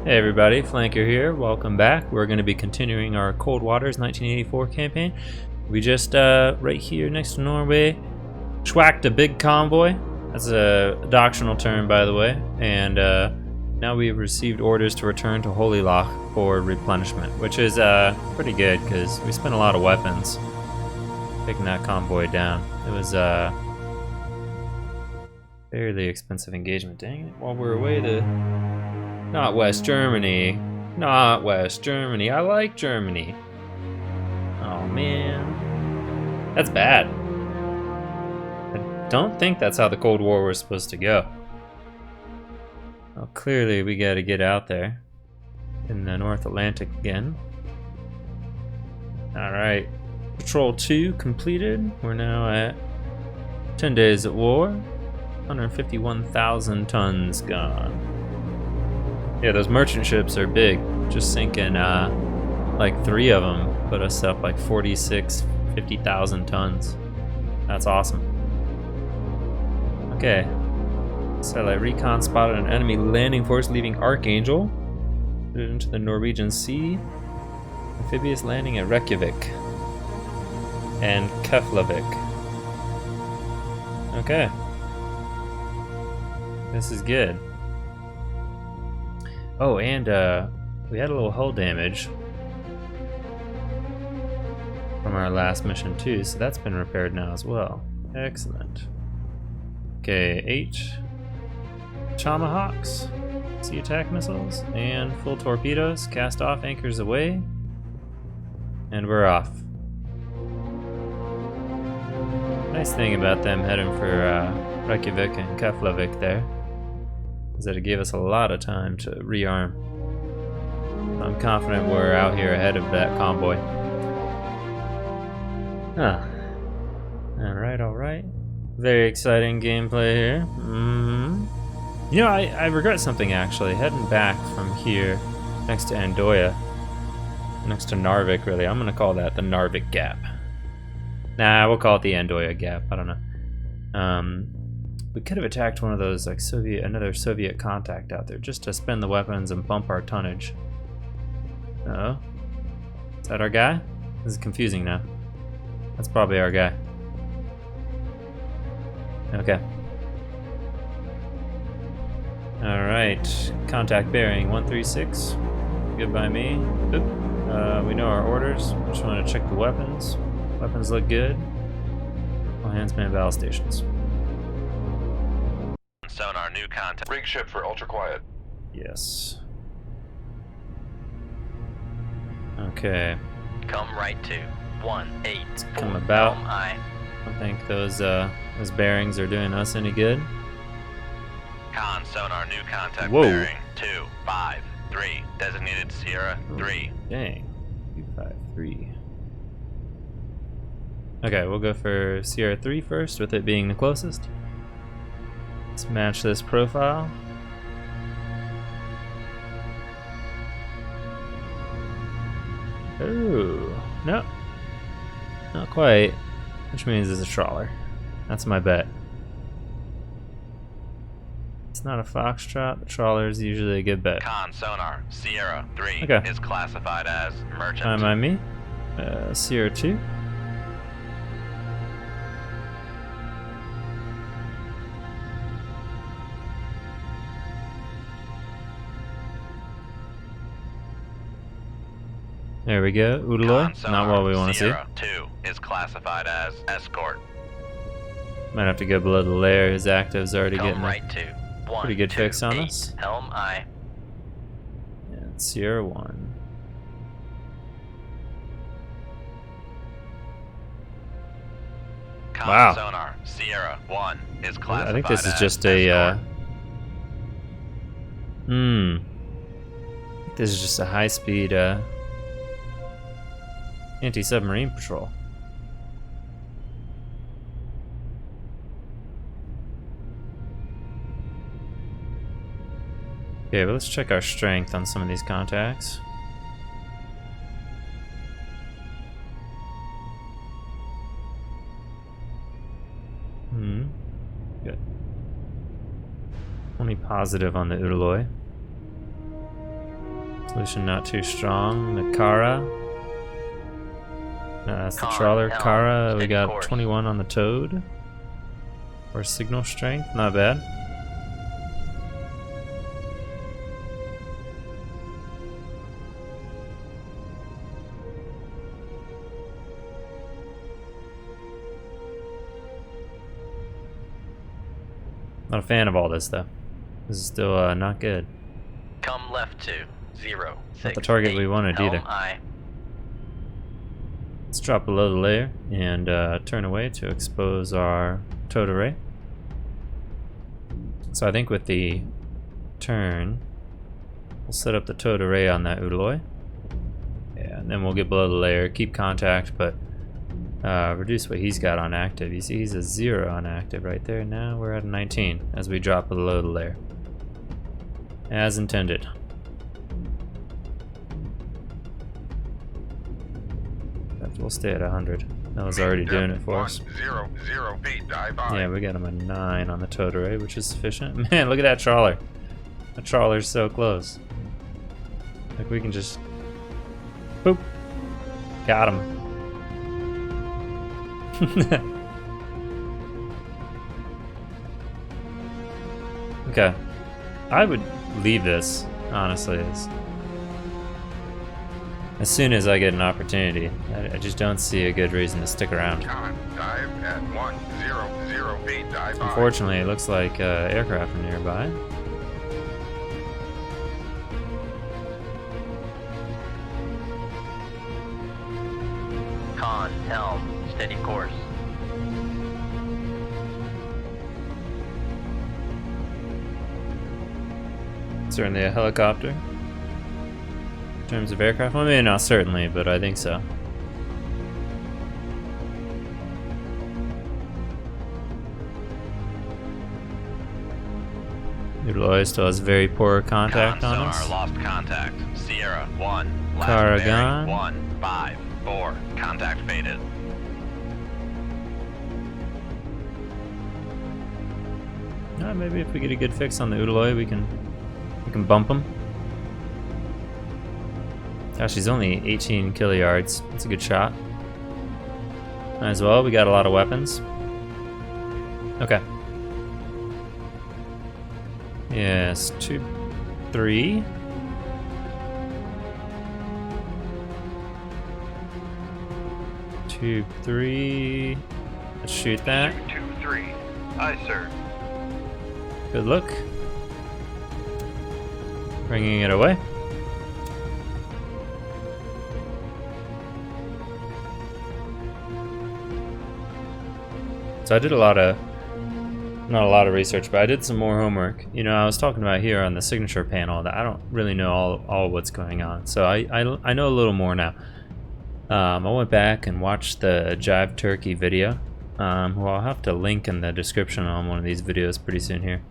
Hey everybody, Flanker here. Welcome back. We're going to be continuing our Cold Waters 1984 campaign. We just, right here next to Norway, schwacked a big convoy. That's a doctrinal term, by the way. And now we have received orders to return to Holy Loch for replenishment, which is pretty good because we spent a lot of weapons taking that convoy down. It was fairly expensive engagement. Dang it. While we're away to... Not West Germany. Not West Germany. I like Germany. Oh man. That's bad. I don't think that's how the Cold War was supposed to go. Well, clearly we gotta get out there in the North Atlantic again. Alright. Patrol 2 completed. We're now at 10 days at war. 151,000 tons gone. Yeah, those merchant ships are big. Just sinking like 3 of them put us up like 50,000 tons. That's awesome. Okay. Satellite recon spotted an enemy landing force leaving Archangel. Put it into the Norwegian Sea. Amphibious landing at Reykjavik and Keflavik. Okay. This is good. Oh, and we had a little hull damage from our last mission too, so that's been repaired now as well. Excellent. Okay, 8 Tomahawks, sea attack missiles, and full torpedoes. Cast off, anchors away, and we're off. Nice thing about them heading for Reykjavik and Keflavik there is that it gave us a lot of time to rearm. I'm confident we're out here ahead of that convoy. Alright. Very exciting gameplay here. You know, I regret something actually. Heading back from here, next to Andoya, next to Narvik really. I'm gonna call that the Narvik Gap. Nah, we'll call it the Andoya Gap. I don't know. We could have attacked one of those like another Soviet contact out there just to spend the weapons and bump our tonnage. Uh-oh. Is that our guy? This is confusing now. That's probably our guy. Okay. Alright. Contact bearing 136. Good by me. Oop. We know our orders. Just want to check the weapons. Weapons look good. All hands man battle stations. Sonar new contact. Rig ship for ultra quiet. Yes. Okay. Come right to 18. Come about. I don't think those bearings are doing us any good. Con sonar new contact. Whoa. Bearing 253. Designated Sierra 3. Dang. 253. Okay, we'll go for Sierra 3 first, with it being the closest. Let's match this profile. Oh, no. Not quite. Which means it's a trawler. That's my bet. It's not a foxtrot. The trawler is usually a good bet. Con sonar Sierra 3 Okay. is classified as merchant. Time on me. Sierra 2. There we go, Udaloy. Not what we want to see. Sierra 2 is classified as escort. Might have to go below the layer. His active's already Come getting right to pretty good fix on 128. us. Helm I. Yeah, it's Sierra 1. Con Wow. sonar Sierra 1 is classified. I think this is as just a escort. This is just a high-speed anti-submarine patrol. Okay, well, let's check our strength on some of these contacts. Good. Only positive on the Udaloy. Solution not too strong. The Kara. That's the Con, trawler. helm, Kara, we steady got course. 21 on the Toad. Or signal strength, not bad. Not a fan of all this though. This is still not good. Come left to 0, 6, Not the target 8, we wanted helm either. I. Let's drop below the layer and turn away to expose our Toad array. So I think with the turn, we'll set up the Toad array on that Udaloy. Yeah, and then we'll get below the layer, keep contact, but reduce what he's got on active. You see he's a 0 on active right there. Now we're at a 19 as we drop below the layer. As intended. We'll stay at 100. That was already doing it for us. 0, 0 feet, dive on. Yeah, we got him a 9 on the Toad array, which is sufficient. Man, look at that trawler. That trawler's so close. Like we can just... Boop. Got him. Okay. I would leave this, honestly. As soon as I get an opportunity. I just don't see a good reason to stick around. Con, dive at 1, 0, 0 feet, dive on. Unfortunately, it looks like aircraft are nearby. Con, helm, steady course. Certainly a helicopter. In terms of aircraft, well, maybe not certainly, but I think so. Udaloy still has very poor contact Con, on sonar, us. lost contact. Sierra 1, last Kara bearing, gone. 1, 5, 4, contact faded. Maybe if we get a good fix on the Udaloy, we can bump him. Gosh, he's only 18 kiloyards. That's a good shot. As well, we got a lot of weapons. Okay. Yes, 2, 3. Tube 3. Let's shoot that. 2, 3. Aye, sir. Good look. Bringing it away. So I did not a lot of research, but I did some more homework. You know, I was talking about here on the signature panel that I don't really know all what's going on. So I know a little more now. I went back and watched the Jive Turkey video, who I'll have to link in the description on one of these videos pretty soon here.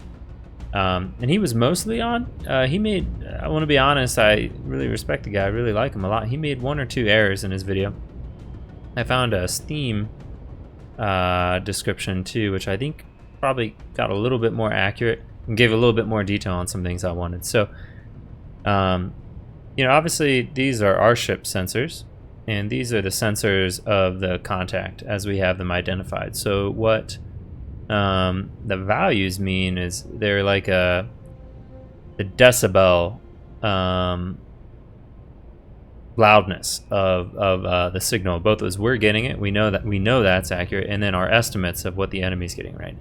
And he was mostly on. He made, I want to be honest, I really respect the guy. I really like him a lot. He made 1 or 2 errors in his video. I found a Steam description too, which I think probably got a little bit more accurate and gave a little bit more detail on some things I wanted. So, you know, obviously these are our ship sensors, and these are the sensors of the contact as we have them identified. So what the values mean is they're like the decibel loudness of the signal, both as we're getting it, we know that's accurate, and then our estimates of what the enemy's getting, right?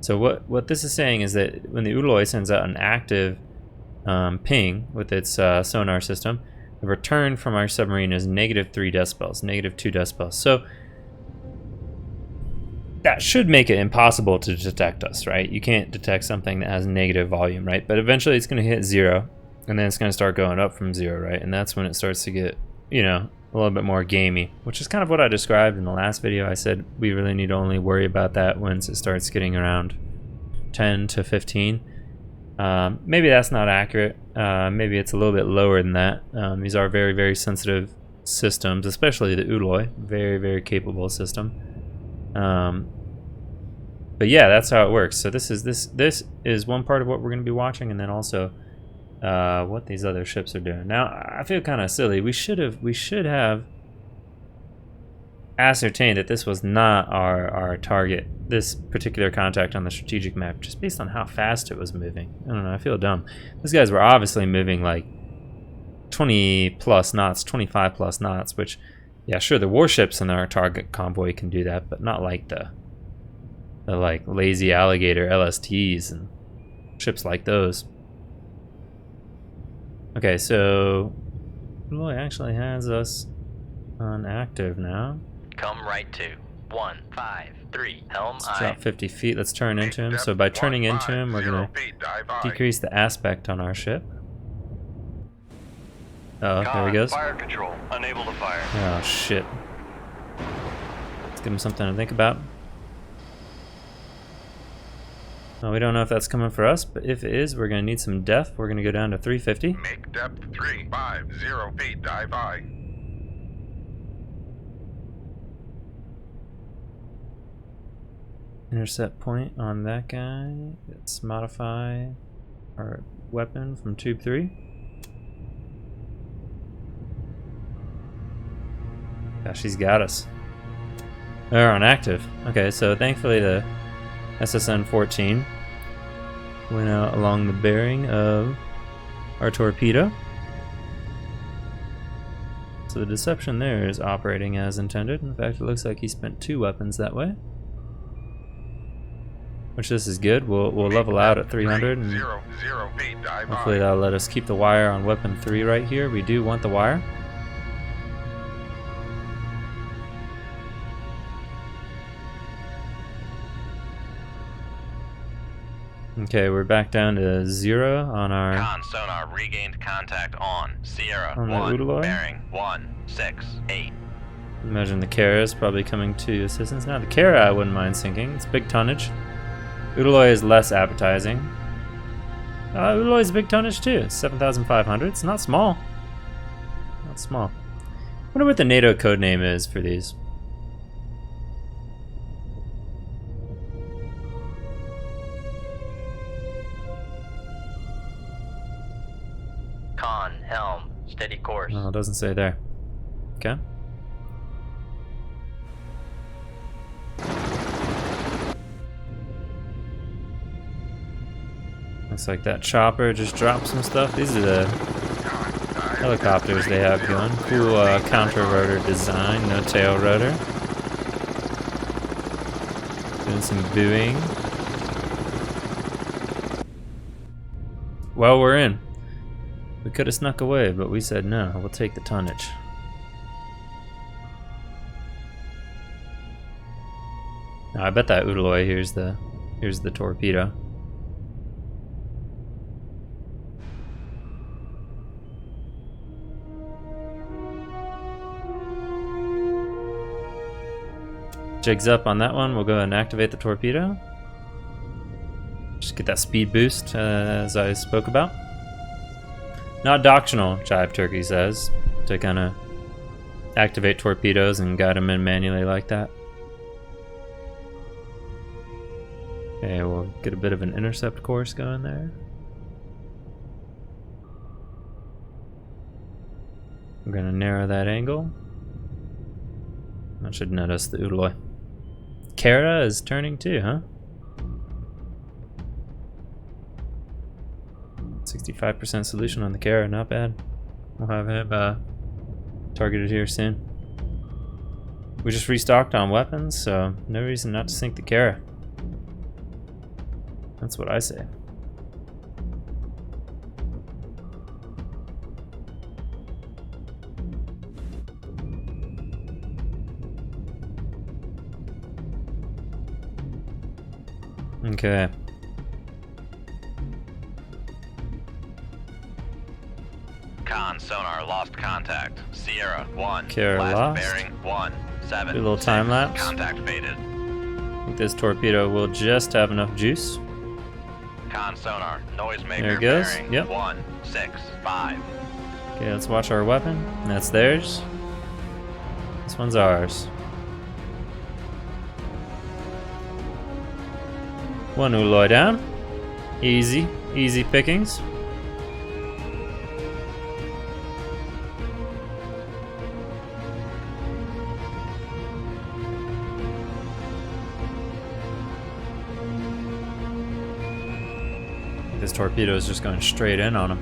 So what this is saying is that when the Udaloy sends out an active ping with its sonar system, the return from our submarine is -3 decibels, -2 decibels. So that should make it impossible to detect us, right? You can't detect something that has negative volume, right? But eventually it's going to hit 0, and then it's going to start going up from 0, right? And that's when it starts to get, you know, a little bit more gamey, which is kind of what I described in the last video. I said we really need to only worry about that once it starts getting around 10 to 15. Maybe that's not accurate. Maybe it's a little bit lower than that. These are very, very sensitive systems, especially the Udaloy. Very, very capable system. But yeah, that's how it works. So this is one part of what we're going to be watching, and then also what these other ships are doing. Now, I feel kind of silly. We should have ascertained that this was not our target, this particular contact on the strategic map, just based on how fast it was moving. I don't know, I feel dumb. These guys were obviously moving like 20 plus knots, 25 plus knots, which, yeah, sure, the warships in our target convoy can do that, but not like the like lazy alligator LSTs and ships like those. Okay, so Udoy actually has us on active now. Come right to 153. Helm Let's I. drop 50 feet. Let's turn into him. Depth So by turning into him, we're 150 going to feet, dive aye. decrease the aspect on our ship. Oh, there he Con, goes. fire control. Unable to fire. Oh, shit. Let's give him something to think about. Well, we don't know if that's coming for us, but if it is, we're going to need some depth. We're going to go down to 350. Make depth 350 feet, dive aye. Intercept point on that guy. Let's modify our weapon from tube 3. Gosh, he's got us. They're on active. Okay, so thankfully the SSN-14 went out along the bearing of our torpedo. So the deception there is operating as intended. In fact, it looks like he spent 2 weapons that way. Which this is good. We'll level out at 300 and 300 feet, dive hopefully aye. that'll let us keep the wire on weapon 3 right here. We do want the wire. Okay, we're back down to 0 on our... Con sonar regained contact on Sierra On the 1. Udoy? Bearing 168. Imagine the Kara is probably coming to assistance. Now the Kara I wouldn't mind sinking. It's big tonnage. Udoy is less appetizing. Udoy is big tonnage too. It's 7,500. It's not small. Not small. Wonder what the NATO code name is for these. Con, helm, steady course. No, it doesn't say there. Okay. Looks like that chopper just dropped some stuff. These are the helicopters they have going. Cool counter rotor design, no tail rotor. Doing some buoying. Well, we're in. We could have snuck away, but we said no, we'll take the tonnage. Now, I bet that Udoy here's the torpedo. Jigs up on that one. We'll go ahead and activate the torpedo. Just get that speed boost as I spoke about. Not doctrinal, Jive Turkey says, to kind of activate torpedoes and guide them in manually like that. Okay, we'll get a bit of an intercept course going there. We're going to narrow that angle. That should net us the Udoy. Kara is turning too, huh? 65% solution on the Kara, not bad. We'll have him targeted here soon. We just restocked on weapons, so no reason not to sink the Kara. That's what I say. Okay. Con sonar lost contact. Sierra 1. Kara last lost. bearing 1-7. Do a little time lapse. Contact faded. I think this torpedo will just have enough juice. Con sonar noisemaker There it goes. bearing Yep. 165. Okay, let's watch our weapon. That's theirs. This one's ours. One Udoy down. Easy pickings. this torpedo is just going straight in on him.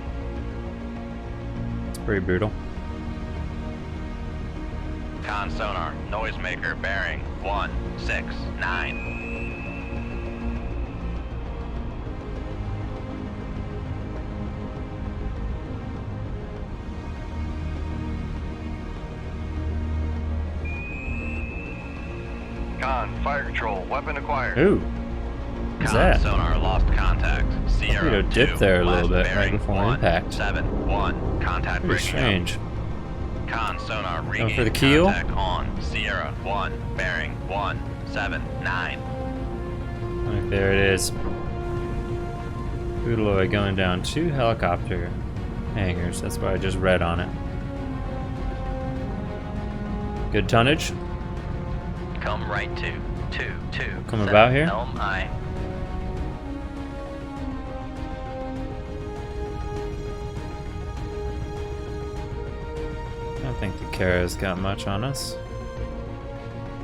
It's pretty brutal. Con sonar, noisemaker bearing 169. Con, fire control, weapon acquired. Ooh. What's Con that? sonar lost contact. Sierra Torpedo dipped 2, there a little last bit right bearing before impact. 171. Contact Pretty bringing strange. up. Con sonar Going regained for the keel? contact on Sierra 1 bearing 179. Right, there it is. Boodaloy going down 2 helicopter hangars. That's what I just read on it. Good tonnage. Come right to 2-2. Come about here? Helm I. I don't think the Kara's got much on us.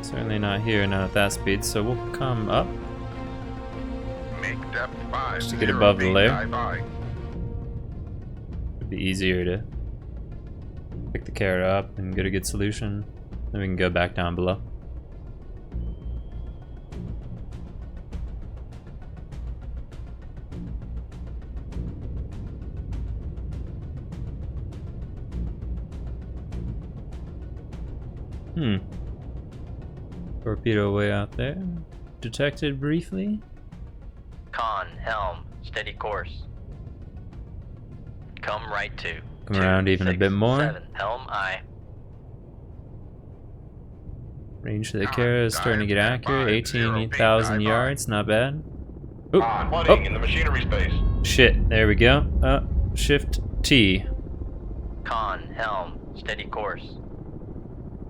Certainly not here, not at that speed, so we'll come up. Make depth 5. Just to get above the feet, layer. dive by. It'd be easier to pick the Kara up and get a good solution. Then we can go back down below. Torpedo way out there. Detected briefly. Con, helm, steady course. Come right to. Come around even a bit more. 7, helm I. Range of the Kara is starting to get accurate. 18,000 yards, not bad. Oop. On, Oh, flooding in the machinery space. shit, there we go. Shift T. Con, helm, steady course.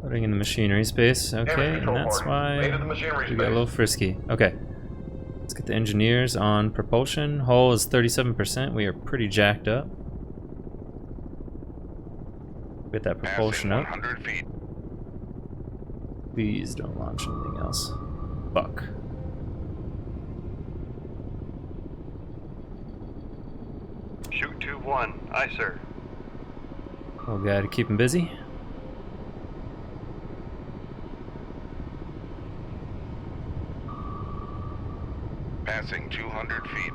Loading in the machinery space. Okay, Damage and control that's party. why Made to the machinery we got a space. little frisky. Okay. Let's get the engineers on propulsion. Hull is 37%. We are pretty jacked up. Get that propulsion Passing up. 100 feet. Please don't launch anything else. Fuck. Shoot 2-1. Aye, sir. Oh, gotta keep him busy. Passing 200 feet.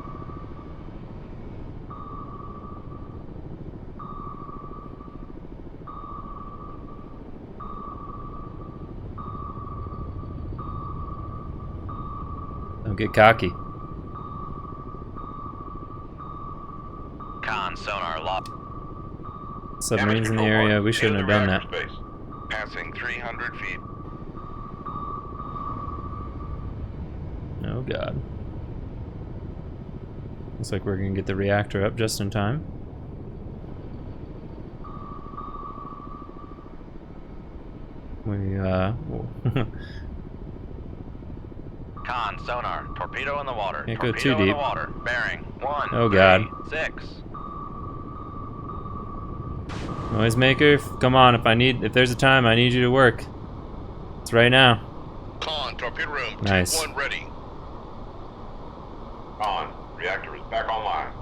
Don't get cocky. Con, sonar lost. Submarines in the Damage control area. mark. We shouldn't have Into the done that. reactor space. Passing 300 feet. Oh god. Looks like we're gonna get the reactor up just in time. We Con, sonar, torpedo in the water. Can't go torpedo too in deep. the water. Bearing 1. Oh, God. 6. Noisemaker, come on! If there's a time, I need you to work. It's right now. Con, torpedo room. Nice. 2-1 ready. On. Reactor is back online.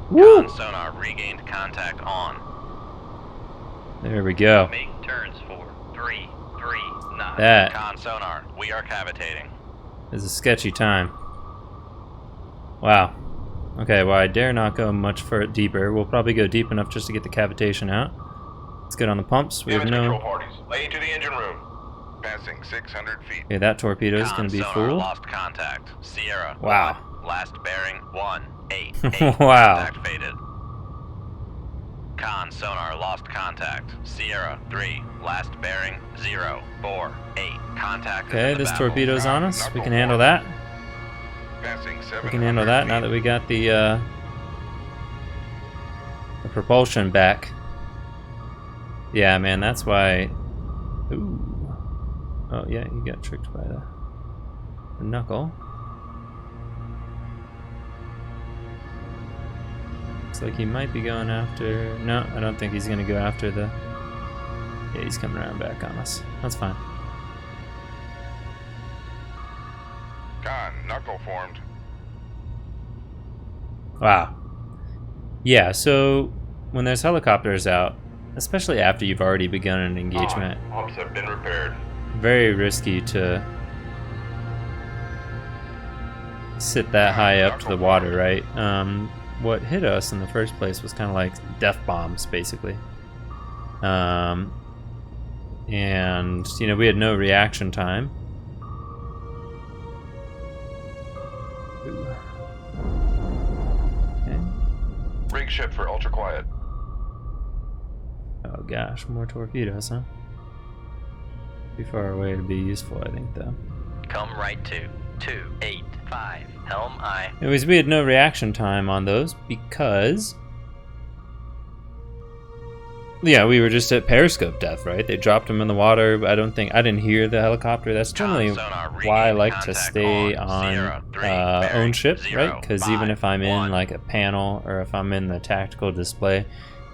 Con, sonar, regained contact on. There we go. Make turns for 339. That Con, sonar, we are cavitating. is a sketchy time. Wow. Okay, well I dare not go much deeper. We'll probably go deep enough just to get the cavitation out. Let's get on the pumps. We have Damage control no... parties. Lay into the engine room. Passing 600 feet. Okay, that torpedo is Con, going to be sonar, full. lost contact. Sierra. Wow. 1, last bearing 188. Wow. Contact faded. Con, sonar, lost contact. Sierra 3, last bearing 048. Contact. is Okay, in the this baffle. torpedo's on us. We can handle that. Passing 700 We can handle that now that we got the propulsion back. Yeah, man, that's why... Ooh. Oh, yeah, you got tricked by the knuckle. Looks like he might be going after... No, I don't think he's going to go after the... Yeah, he's coming around back on us. That's fine. Con, knuckle circle formed. Wow. Yeah, so when there's helicopters out, especially after you've already begun an engagement, Pumps have been repaired. very risky to sit that high up to the water, right? What hit us in the first place was kind of like death bombs, basically. And, you know, we had no reaction time. Okay. Rig ship for ultra quiet. Oh gosh, more torpedoes, huh? Too far away to be useful, I think, though. Come right to 285. Helm I. Anyways, we had no reaction time on those because, yeah, we were just at periscope depth, right? They dropped them in the water. I didn't hear the helicopter. That's generally why I like to stay on own ship, right? Because even if I'm in like a panel or if I'm in the tactical display,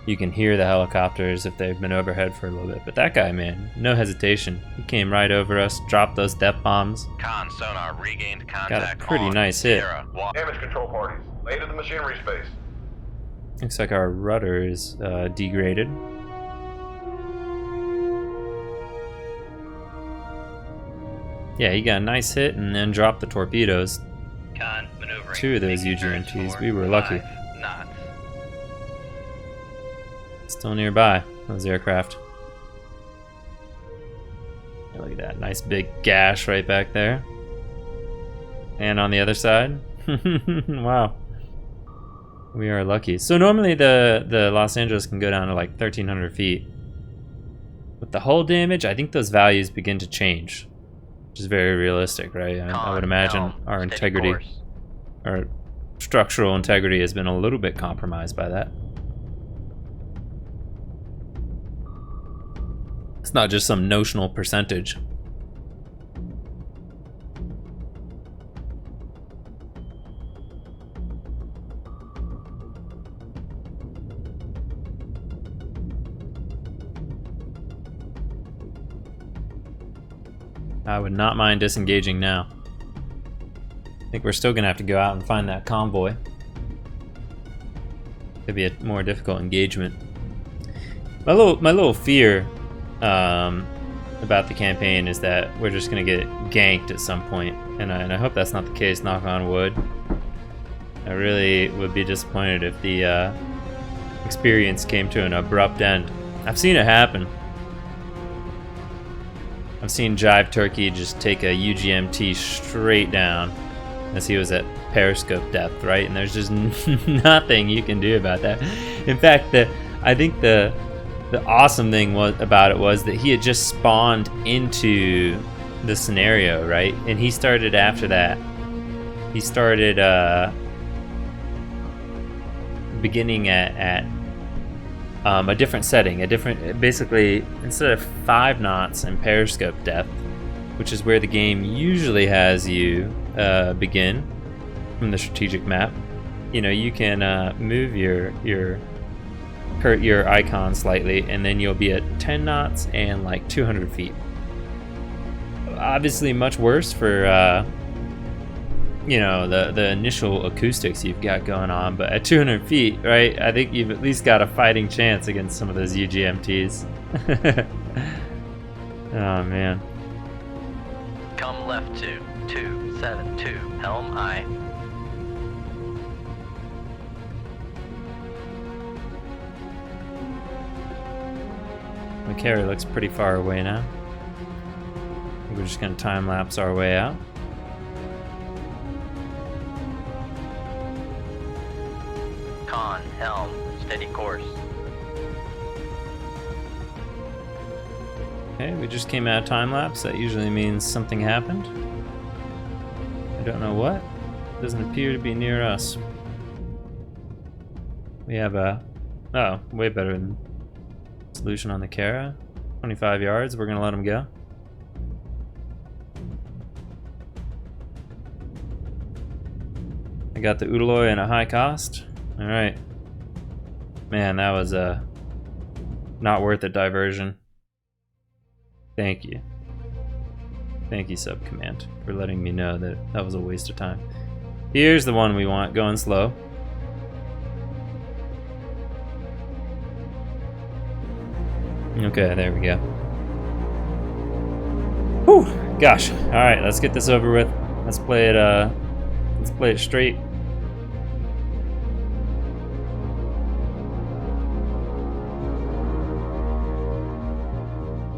you can hear the helicopters if they've been overhead for a little bit. But that guy, man, no hesitation. He came right over us, dropped those depth bombs. Con sonar regained contact. Got a pretty on nice hit. Sierra. Damage control parties. Lay to the machinery space. Looks like our rudder is degraded. Yeah, he got a nice hit and then dropped the torpedoes. Con maneuvering. Two of those Making turns UGMTs. for We were lucky. 5 knots. Still nearby, those aircraft. Yeah, look at that, nice big gash right back there. And on the other side, wow. We are lucky. So normally the Los Angeles can go down to like 1,300 feet. With the hull damage, I think those values begin to change, which is very realistic, right? I would imagine our Steady integrity, course. our structural integrity has been a little bit compromised by that. It's not just some notional percentage. I would not mind disengaging now. I think we're still gonna have to go out and find that convoy. Could be a more difficult engagement. My little fear about the campaign is that we're just gonna get ganked at some point, and I hope that's not the case. Knock on wood. I really would be disappointed if the experience came to an abrupt end. I've seen it happen. I've seen Jive Turkey just take a UGMT straight down as he was at periscope depth, right? And there's just nothing you can do about that. In fact, I think the awesome thing about it was that he had just spawned into the scenario, right? And he started after that. He started beginning at a different setting, basically instead of 5 knots in periscope depth, which is where the game usually has you begin from the strategic map. You know, you can move your icon slightly, and then you'll be at 10 knots and like 200 feet. Obviously, much worse for you know, the initial acoustics you've got going on, but at 200 feet, right, I think you've at least got a fighting chance against some of those UGMTs. Oh man. Come left to 272. Helm I. The carrier looks pretty far away now. We're just gonna time lapse our way out. Con, helm, steady course. Okay, we just came out of time lapse. That usually means something happened. I don't know what. Doesn't appear to be near us. We have a way better than solution on the Kara. 25 yards. We're gonna let him go. I got the Udaloy and a high cost. All right. Man, that was not worth a diversion. Thank you. Thank you, Sub Command, for letting me know that that was a waste of time. Here's the one we want, going slow. Okay, there we go. Whew, gosh. All right, let's get this over with. Let's play it straight.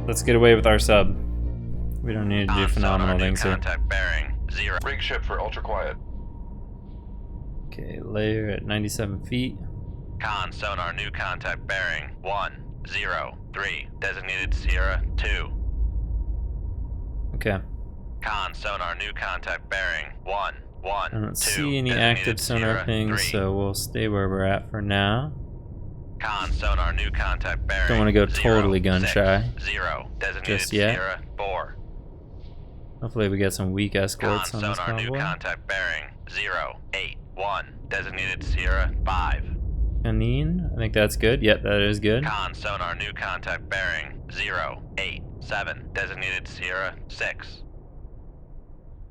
Let's get away with our sub. We don't need to do phenomenal things here. Contact bearing 0. Rig ship for ultra quiet. Okay, layer at 97 feet. Con sonar new contact bearing 103. Designated Sierra 2. Okay. Con sonar new contact bearing 112. I don't see any active sonar pings, so we'll stay where we're at for now. Con sonar new contact bearing. Don't want to go totally gun shy 0. Designated just yet. Sierra 4. Hopefully we get some weak escorts Con on this sonar new convoy. contact bearing 081. Designated Sierra 5. Canine, I think that's good. Yep, that is good. Con sonar new contact bearing 087. Designated Sierra 6.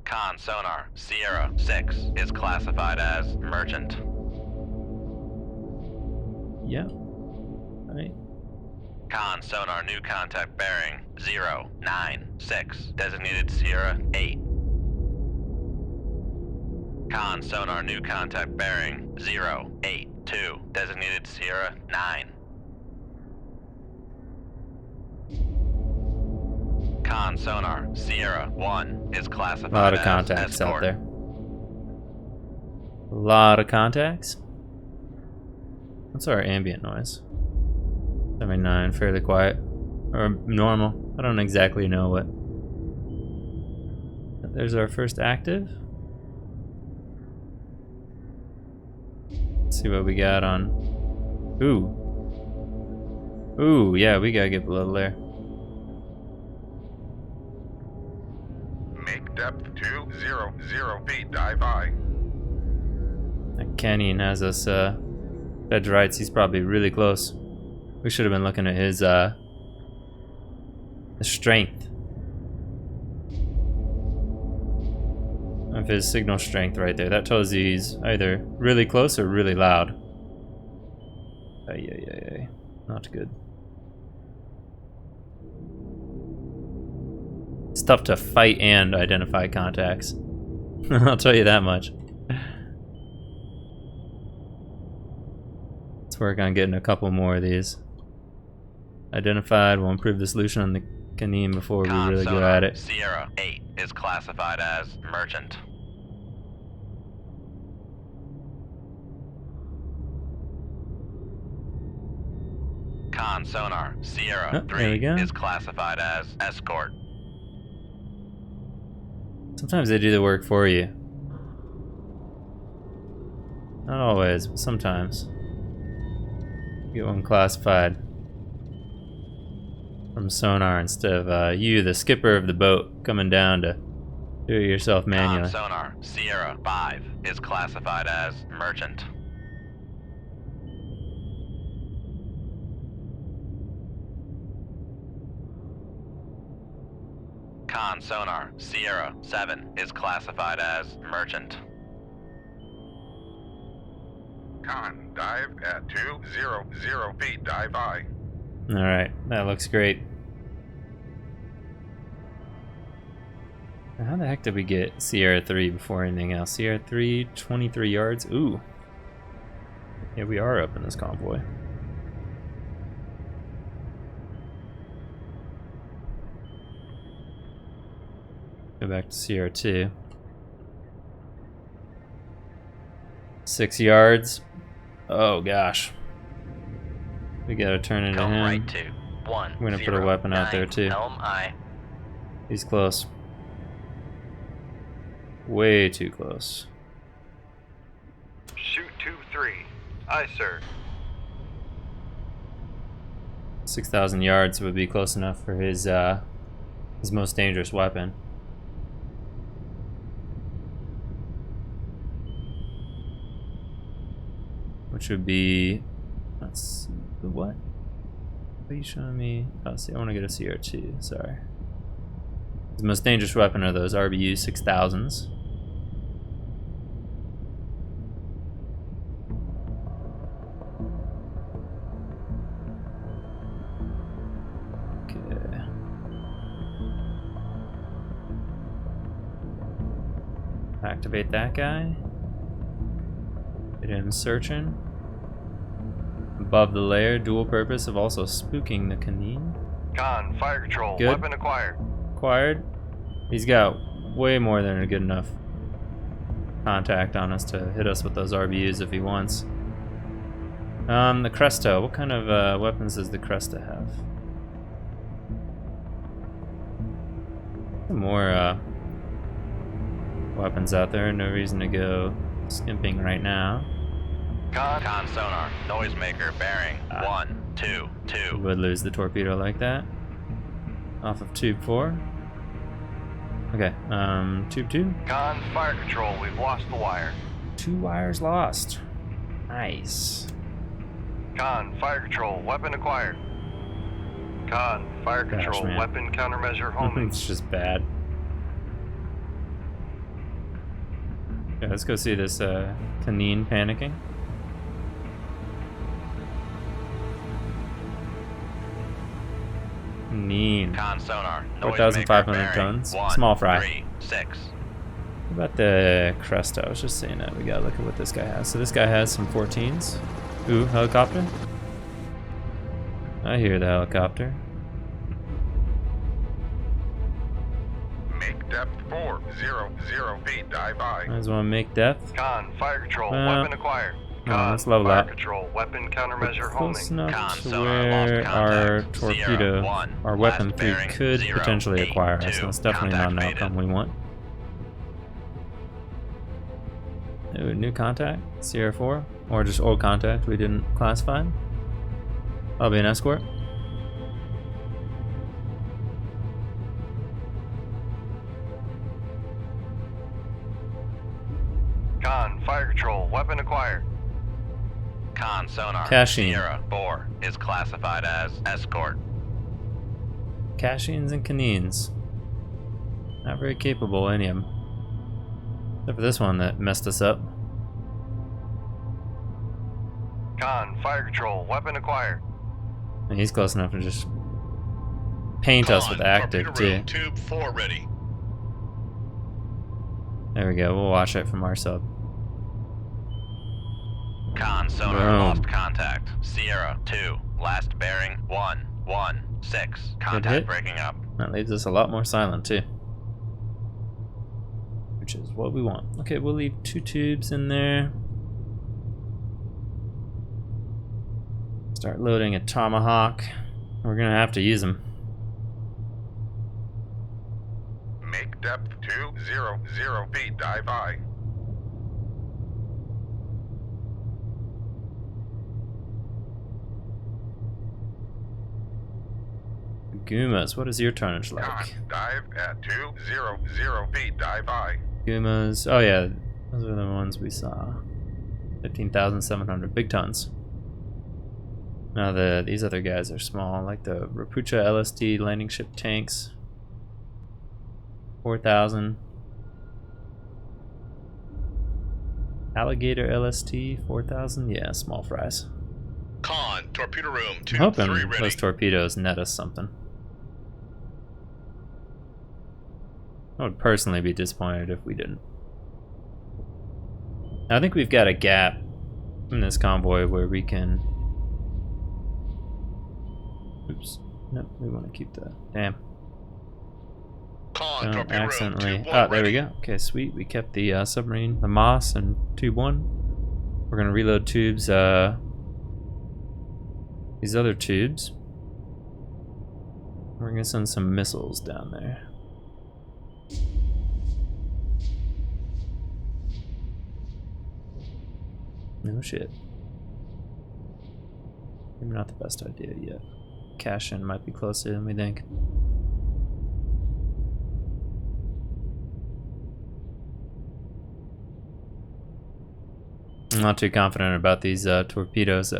Con sonar Sierra 6 is classified as merchant. Yep. All right. Con sonar new contact bearing 096. Designated Sierra 8. Con sonar new contact bearing 082. Designated Sierra 9. Con sonar Sierra 1 is classified A lot of as contacts out escort. there. A lot of contacts. What's our ambient noise? 79, fairly quiet. Or normal. I don't exactly know what. There's our first active. Let's see what we got on. Ooh. Ooh, yeah, we gotta get below there. Make depth 200 feet. Dive I. That Canyon has us fed rights. He's probably really close. We should have been looking at his the strength of his signal strength right there. That tells you he's either really close or really loud. Ay. Not good. It's tough to fight and identify contacts. I'll tell you that much. Let's work on getting a couple more of these. Identified. We'll improve the solution on the Canine before we Con really go sonar at it. Sierra 8 is classified as merchant. Con sonar Sierra Oh, there we 3 go. is classified as escort. Sometimes they do the work for you. Not always, but sometimes. Get one classified from sonar instead of you, the skipper of the boat, coming down to do it yourself Con manually. sonar Sierra 5 is classified as merchant. Con sonar Sierra 7 is classified as merchant. Con dive at 200 feet. Dive I. Alright, that looks great. How the heck did we get Sierra 3 before anything else? Sierra 3, 23 yards. Ooh. Yeah, we are up in this convoy. Go back to Sierra 2. 6 yards. Oh gosh. We gotta turn into Come him. right to 1. We're gonna put a weapon out there, too. Helm I. He's close. Way too close. Shoot 2-3. Aye, sir. 6,000 yards would be close enough for his most dangerous weapon. Which would be, let's see, the what? What are you showing me? Oh, see, I want to get a CR2, sorry. The most dangerous weapon are those RBU 6000s. Okay. Activate that guy. Get him searching. Above the layer, dual purpose of also spooking the Canine. Con, fire control, Good. weapon acquired. Acquired. He's got way more than a good enough contact on us to hit us with those RBUs if he wants. The Cresta. What kind of weapons does the Cresta have? Some more weapons out there. No reason to go skimping right now. Con sonar, noisemaker, bearing 122. We would lose the torpedo like that. Off of tube 4. Okay, tube 2. Con, fire control, we've lost the wire. 2 wires lost. Nice. Con, fire control, weapon acquired. Con, fire Gosh, control, man. weapon countermeasure homing. It's just bad. Okay, let's go see this Canine panicking. Canine. Con sonar, 4,500 noisemaker, tons. bearing Small fry. 136. What about the Cresta? I was just saying that. We gotta look at what this guy has. So this guy has some 14s. Ooh, helicopter. I hear the helicopter. Make depth 400 feet. Dive by. Might as well make depth. Con, fire control, Well, weapon acquired. no, Con, let's level fire up. control, weapon We're countermeasure close homing. enough Con to sonar, where lost our contact. torpedo, 01, our weapon last 3 bearing, could 082, potentially acquire us. So that's definitely not an contact outcome we want. Ooh, new contact, Sierra 4, or just old contact we didn't classify. That'll be an escort. Con, fire control, weapon acquired. Con sonar, Caching. Sierra 4 is classified as escort. Cachines and Canines. Not very capable, any of them. Except for this one that messed us up. Con, fire control, weapon acquired. And he's close enough to just paint us with active too. Tube 4 ready. There we go. We'll watch it from our sub. Con sonar, Boom. lost contact. Sierra 2, last bearing 116. hit. Contact breaking up. That leaves us a lot more silent too, which is what we want. Okay, we'll leave 2 tubes in there. Start loading a Tomahawk. We're gonna have to use them. Make depth 200 feet. Dive by. Gumas, what is your tonnage Con, like? dive at 200 feet. Dive by. Gumas, oh yeah, those are the ones we saw. 15,700, big tons. Now these other guys are small, like the Rapucha LST landing ship tanks. 4,000. Alligator LST, 4,000. Yeah, small fries. Con, torpedo room I'm hoping those torpedoes net us something. I would personally be disappointed if we didn't. I think we've got a gap in this convoy where we can... Oops. Nope, we want to keep that. Damn. Con, Don't accidentally... Oh, there we go. Okay, sweet. We kept the submarine, the Moss, and Tube 1. We're going to reload tubes, these other tubes. We're going to send some missiles down there. No shit. Maybe not the best idea yet. Cash-in might be closer than we think. I'm not too confident about these torpedoes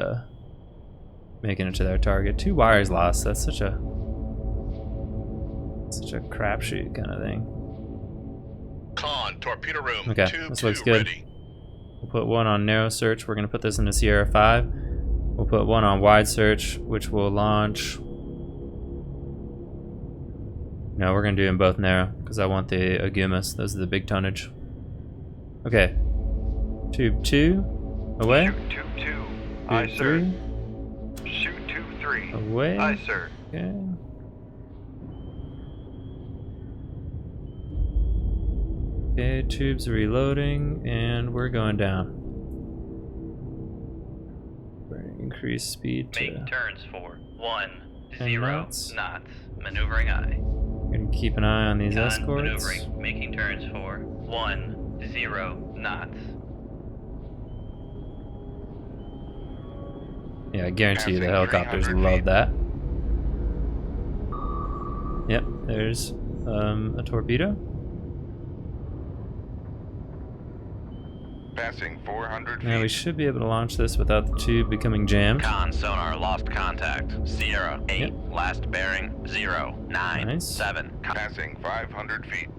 making it to their target. 2 wires lost. That's such a Such a crapshoot kind of thing. Con, torpedo room. Okay, Tube this looks 2 good. ready. We'll put one on narrow search. We're gonna put this into Sierra 5. We'll put one on wide search, which will launch. No, we're gonna do them both narrow because I want the Agumas. Those are the big tonnage. Okay. Tube 2 away. Shoot tube 2. Aye, Tube sir. 3 Shoot tube 3. away. Aye, sir. Okay. Okay, tubes reloading, and we're going down. We're gonna increase speed to. Make turns for 1, 10 0 knots. knots. Maneuvering aye. We're gonna keep an eye on these Con escorts. maneuvering. Making turns for 1, 0 knots. Yeah, I guarantee you the Passing helicopters 300 love feet. that. Yep, there's a torpedo. Passing 400 feet. Now we should be able to launch this without the tube becoming jammed. Con sonar lost contact. Sierra 8. Yep. Last bearing 0, 9, Nice. 7. Passing 500 feet.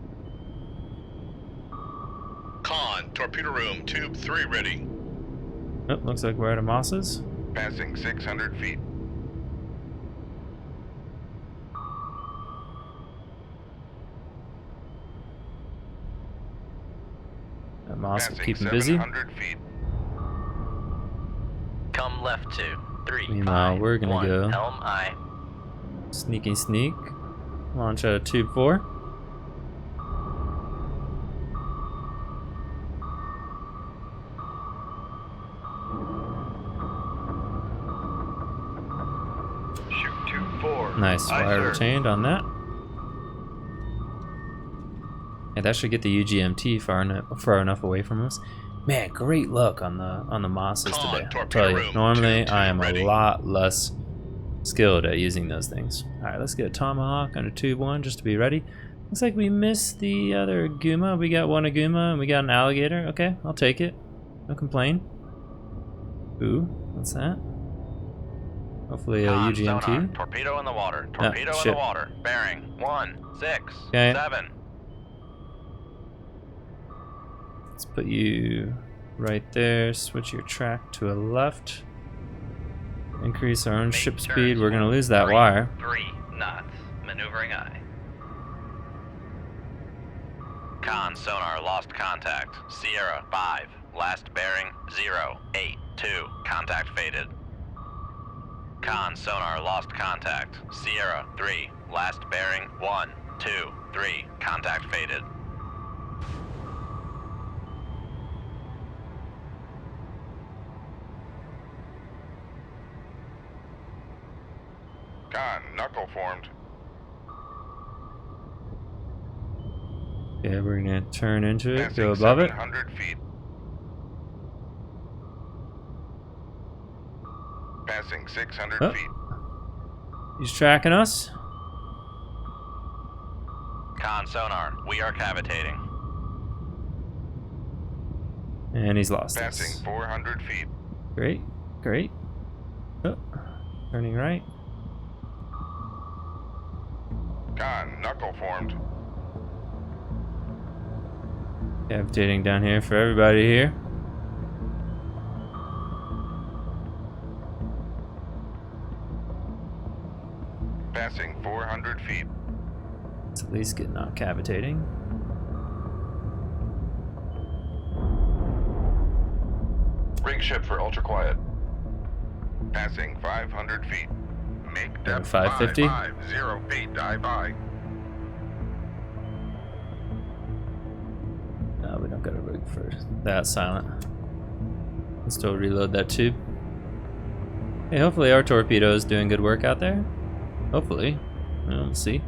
Con, torpedo room. Tube 3 ready. Oh, looks like we're at Amosas. Passing 600 feet. Amos will Passing keep him busy. 700 feet. Come left 2, 3. Meanwhile, 5, we're gonna 1. go- Helm aye. Sneaky sneak. Launch out of tube 4. Shoot tube 4. Nice, Aye, wire sir. retained on that. Yeah, that should get the UGMT far enough away from us. Man, great luck on the Mosses Con, today. I'll torpedo tell you, room, normally tube two I am ready. a lot less skilled at using those things. All right, let's get a Tomahawk under tube 1 just to be ready. Looks like we missed the other Aguma. We got one Aguma and we got an alligator. Okay, I'll take it. No complain. Ooh, what's that? Hopefully a Con sonar. UGMT. Torpedo in the water. Torpedo in shit. the water. Bearing 1, 6, Okay. 7. Let's put you right there. Switch your track to a left. Increase our own Make ship turns speed. We're gonna for lose that 3, wire. 3 knots. Maneuvering aye. Con sonar lost contact. Sierra 5. Last bearing 0, 8, 2. Contact faded. Con sonar lost contact. Sierra 3. Last bearing 1, 2, 3. Contact faded. Con, knuckle formed. Okay, we're gonna turn into it. Passing Go above it. 700 feet. Passing 600 Oh. feet. He's tracking us. Con sonar. We are cavitating. And he's lost Passing us. 400 feet. Great, great. Oh, turning right. Con, knuckle formed. Cavitating down here for everybody here. Passing 400 feet. Let's at least get not cavitating. Rig ship for ultra quiet. Passing 500 feet. Make depth 550? 550 feet. Dive by. No, we don't got a rig for that silent. Let's still reload that tube. Hey, hopefully our torpedo is doing good work out there. Hopefully. Well, we'll see.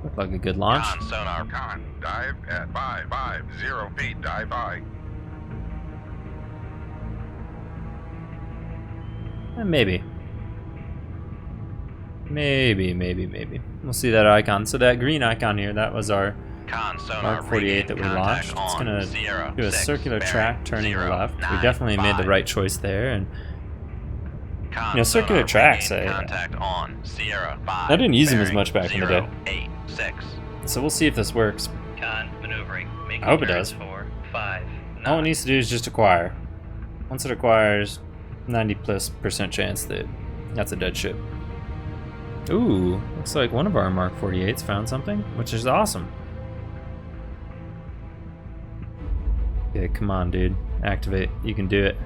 Looked like a good launch. Con sonar. Con, dive at 550 feet. Dive by. Maybe. Maybe. We'll see that icon. So that green icon here, that was our Con sonar. Mark 48 that we regain launched. contact It's on gonna Sierra do a 6, circular bearing track turning 0, left. We 9, definitely made the 5. right choice there, and Con Yeah, circular sonar, tracks, regain I- contact on Sierra 5. I didn't use them as bearing much back in the day. 086. So we'll see if this works. Con maneuvering. Making I hope it turns does. for 5 knots. All it needs to do is just acquire. Once it acquires, 90+% chance that that's a dead ship. Ooh, looks like one of our Mark 48s found something, which is awesome. Okay, come on, dude. Activate. You can do it.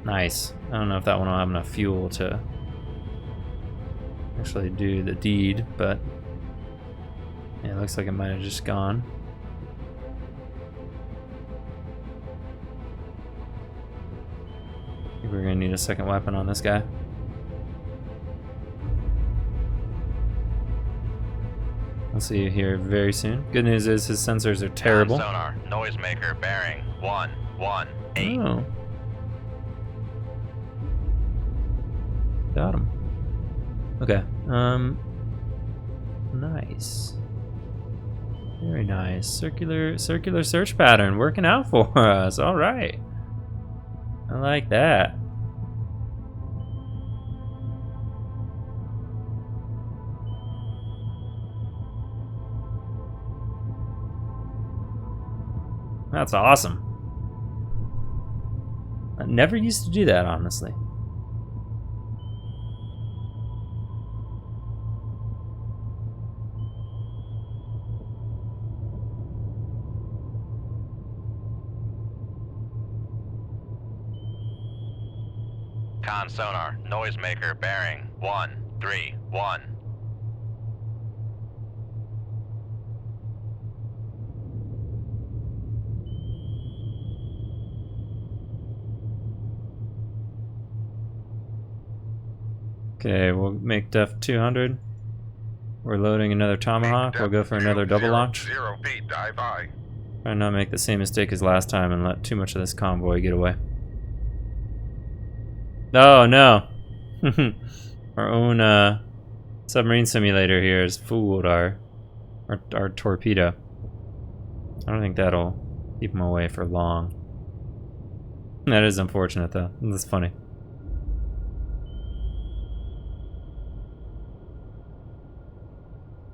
Nice. I don't know if that one will have enough fuel to actually do the deed, but yeah, it looks like it might have just gone. I think we're gonna need a second weapon on this guy. I'll see you here very soon. Good news is his sensors are terrible. Con sonar, noisemaker, bearing 118. Oh. Got him. Okay. Nice. Very nice. Circular search pattern working out for us. All right. I like that. That's awesome. I never used to do that, honestly. Con sonar, noisemaker, bearing 131. Okay, we'll make def 200. We're loading another Tomahawk. We'll go for another double launch. 0 feet, dive high. Try and not make the same mistake as last time and let too much of this convoy get away. Oh no! Our own submarine simulator here has fooled our torpedo. I don't think that'll keep him away for long. That is unfortunate though. That's funny.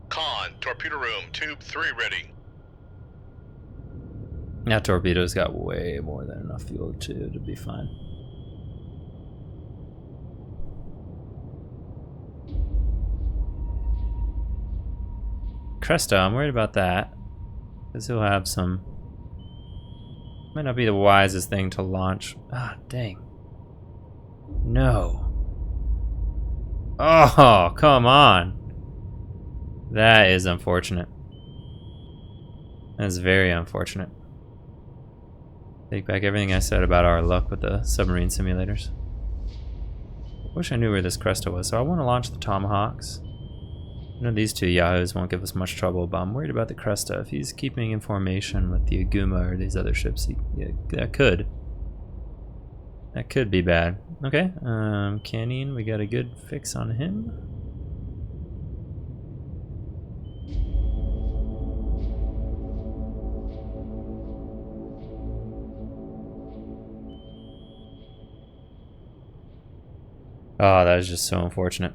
Con, torpedo room, tube 3 ready. That torpedo's got way more than enough fuel to be fine. Cresta, I'm worried about that. Because he'll have some... Might not be the wisest thing to launch. Ah, dang. No. Oh, come on. That is unfortunate. That is very unfortunate. Take back everything I said about our luck with the submarine simulators. Wish I knew where this Cresta was, so I want to launch the Tomahawks. I know these two Yahoos won't give us much trouble, but I'm worried about the Cresta. If he's keeping in formation with the Aguma or these other ships, that could be bad. Okay, Canyon, we got a good fix on him. Oh, that is just so unfortunate.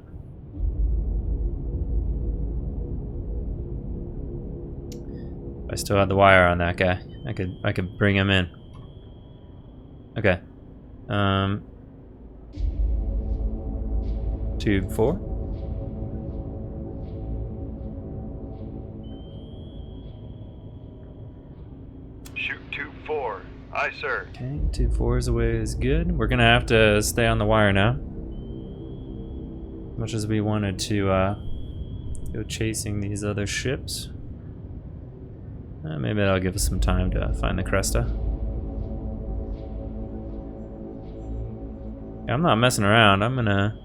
If I still had the wire on that guy, I could bring him in. Okay. Tube 4. Shoot tube 4. Aye, sir. Okay, tube 4 is away is good. We're gonna have to stay on the wire now. Much as we wanted to go chasing these other ships. Maybe that'll give us some time to find the Cresta. Yeah, I'm not messing around. I'm gonna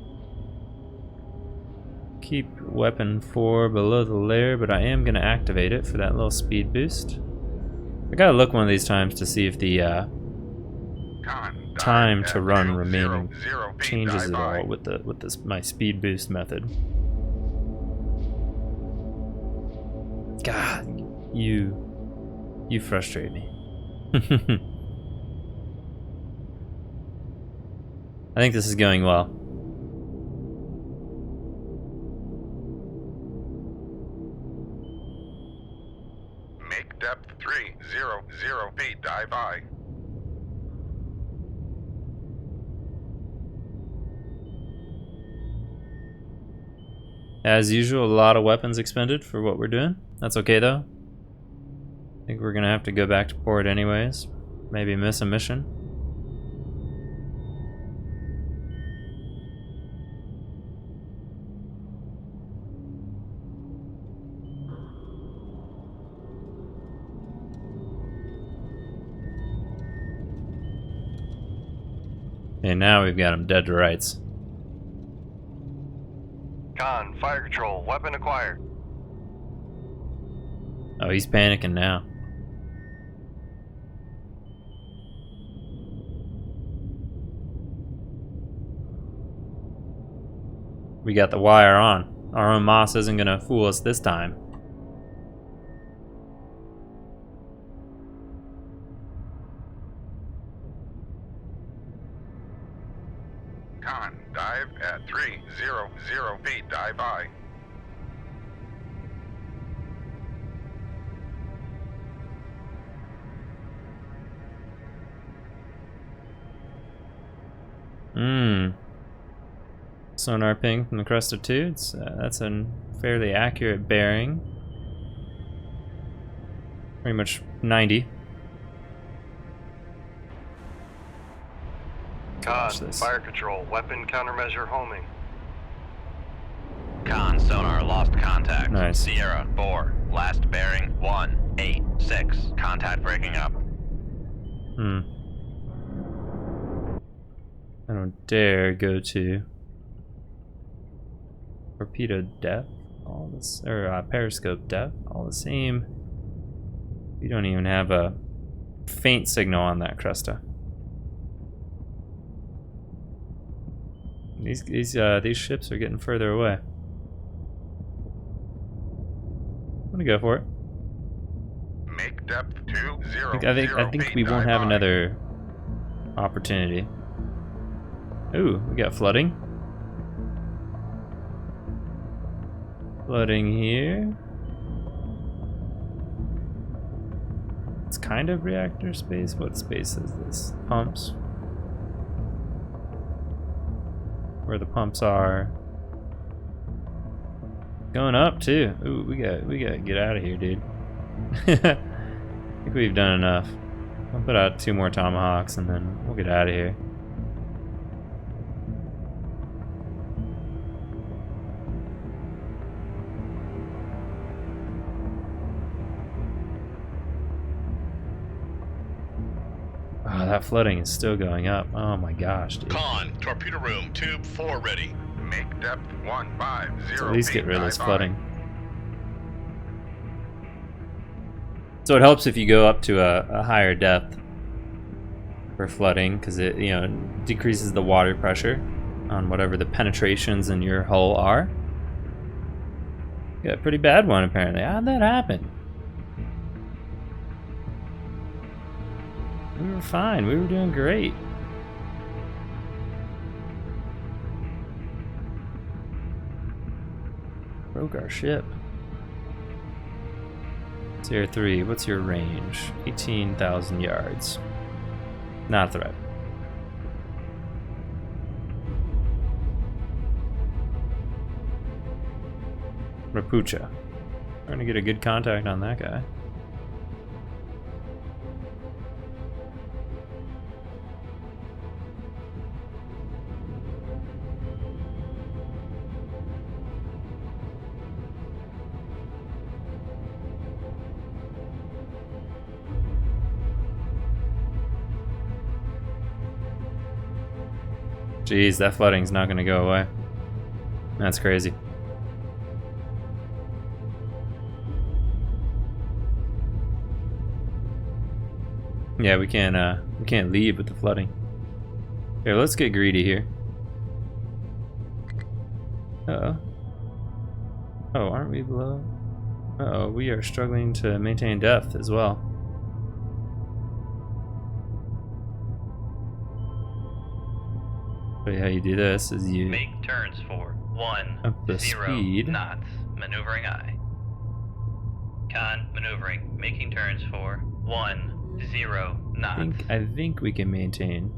keep weapon 4 below the layer, but I am gonna activate it for that little speed boost. I gotta look one of these times to see if the Con, time dive to run at remaining 0 feet, changes dive at high. all with this my speed boost method. God, you frustrate me. I think this is going well. Make depth 300 feet. Dive by. As usual, a lot of weapons expended for what we're doing. That's okay though. I think we're gonna have to go back to port anyways. Maybe miss a mission. And now we've got him dead to rights. Con, fire control, weapon acquired. Oh, he's panicking now. We got the wire on. Our own Moss isn't gonna fool us this time. Con, dive at 300 feet. Dive by. Sonar ping from the crust of Tudes. That's a fairly accurate bearing. Pretty much 90. Con, this. fire control, weapon countermeasure homing. Con, sonar lost contact. Nice. Sierra 4, last bearing 186. Contact breaking up. I don't dare go to torpedo depth. All this, or periscope depth. All the same. We don't even have a faint signal on that Cresta. These ships are getting further away. I'm gonna go for it. Make depth 200 I think feet. we won't Dive have by. another opportunity. Ooh, we got flooding. Flooding here. It's kind of reactor space. What space is this? Pumps. Where the pumps are. Going up too. Ooh, we gotta get out of here, dude. I think we've done enough. I'll put out 2 more Tomahawks and then we'll get out of here. Oh, that flooding is still going up. Oh my gosh, dude. Con, torpedo room, tube 4 ready. Make depth 150 Let's at least feet. get rid of this Dive by. flooding. So it helps if you go up to a higher depth for flooding, because it decreases the water pressure on whatever the penetrations in your hull are. Got a pretty bad one apparently. How'd that happen? We were fine. We were doing great. Broke our ship. Tier 3, what's your range? 18,000 yards. Not a threat. Rapucha. Trying to get a good contact on that guy. Jeez, that flooding's not gonna go away. That's crazy. Yeah, we can't leave with the flooding. Here, let's get greedy here. Uh-oh. Oh, aren't we below? Uh-oh, we are struggling to maintain depth as well. Show you how you do this is you Make turns for 1, up the 0 speed. knots. Maneuvering I. Con maneuvering. Making turns for 1, 0 knots. I think we can maintain.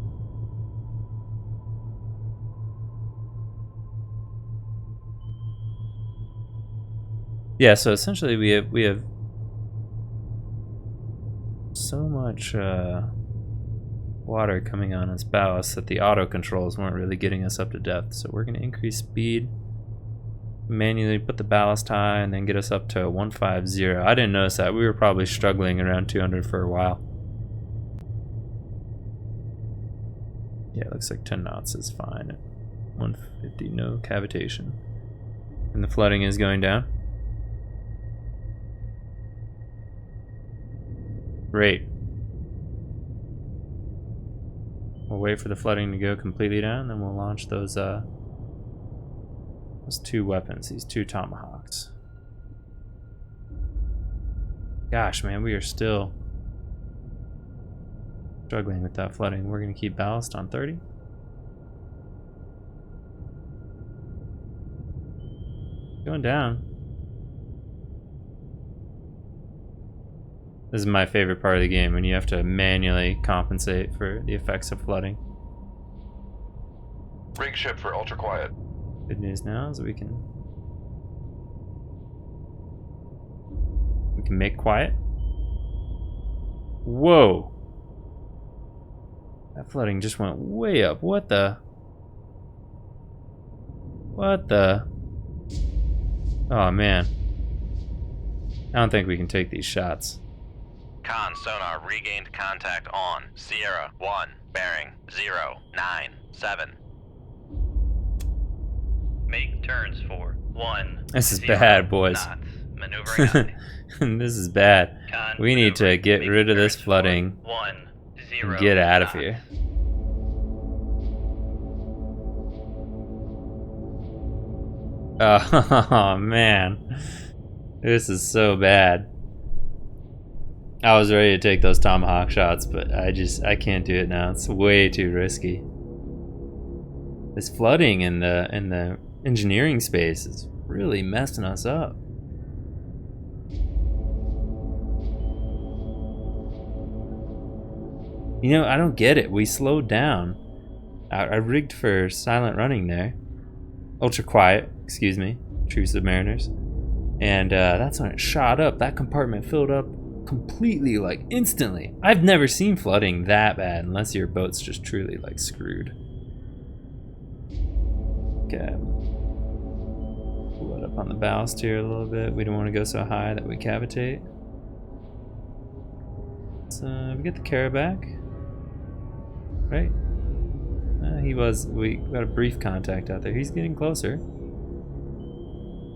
Yeah, so essentially we have so much water coming on its ballast that the auto controls weren't really getting us up to depth. So we're going to increase speed, manually put the ballast high, and then get us up to 150. I didn't notice that. We were probably struggling around 200 for a while. Yeah, it looks like 10 knots is fine at 150, no cavitation. And the flooding is going down. Great. We'll wait for the flooding to go completely down, then we'll launch those 2 weapons, these 2 tomahawks. Gosh, man, we are still struggling with that flooding. We're gonna keep ballast on 30. Going down. This is my favorite part of the game, when you have to manually compensate for the effects of flooding. Rig ship for ultra quiet. Good news now is we can make quiet. Whoa! That flooding just went way up. What the? What the? Oh man. I don't think we can take these shots. Con sonar regained contact on Sierra 1, bearing 097. Make turns for 1. This is 0 bad, boys. knots. Maneuvering I. This is bad. Con We need to maneuvering. get Making rid of this turns for flooding 1, 0 and get out of knots. here. Oh man, this is so bad. I was ready to take those tomahawk shots, but I can't do it now. It's way too risky. This flooding in the engineering space is really messing us up. You know, I don't get it. We slowed down. I rigged for silent running there. Ultra quiet, excuse me. True Submariners. And that's when it shot up. That compartment filled up completely, like instantly. I've never seen flooding that bad unless your boat's just truly like screwed. Okay. Pull it up on the ballast here a little bit. We don't want to go so high that we cavitate. So we get the Kara back. Right? We got a brief contact out there. He's getting closer.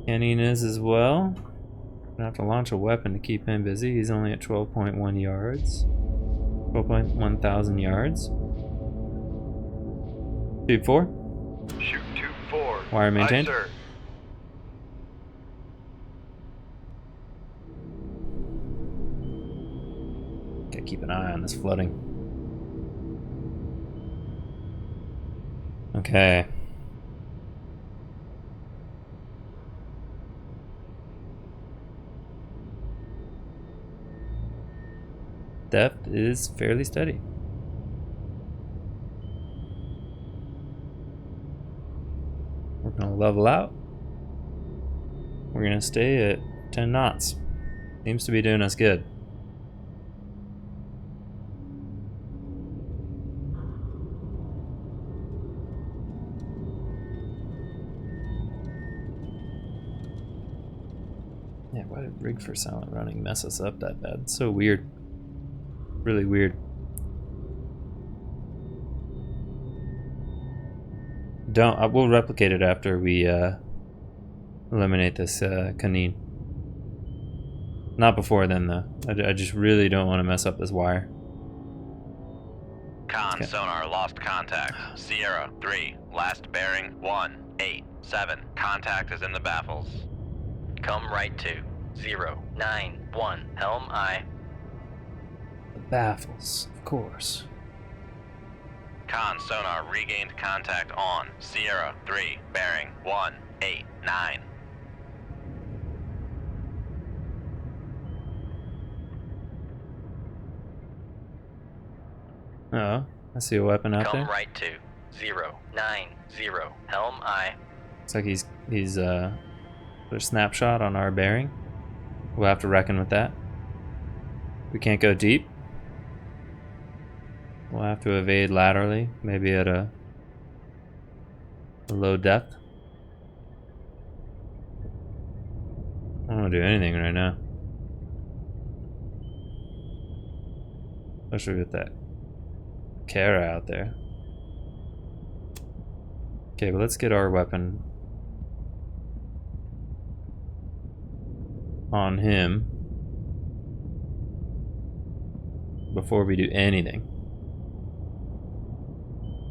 Canyon is as well. Gonna have to launch a weapon to keep him busy. He's only at 12.1 yards. 12.1 thousand yards. Tube 4. Shoot tube 4. Wire maintained. Aye, sir. Gotta keep an eye on this flooding. Okay. Depth is fairly steady. We're gonna level out. We're gonna stay at 10 knots. Seems to be doing us good. Yeah, why did rig for silent running mess us up that bad? It's so weird. Really weird. We'll replicate it after we eliminate this canine. Not before then though. I just really don't want to mess up this wire. Con Okay. sonar lost contact. Sierra 3, last bearing 187. Contact is in the baffles. Come right to 091. Helm I. The baffles, of course. Con sonar regained contact on Sierra 3, bearing 189. Oh, I see a weapon out Come there. right to 090. Helm I. Looks like he's put a snapshot on our bearing. We'll have to reckon with that. We can't go deep. We'll have to evade laterally, maybe at a low depth. I don't want to do anything right now. Especially with that Kara out there. Okay, but let's get our weapon on him before we do anything.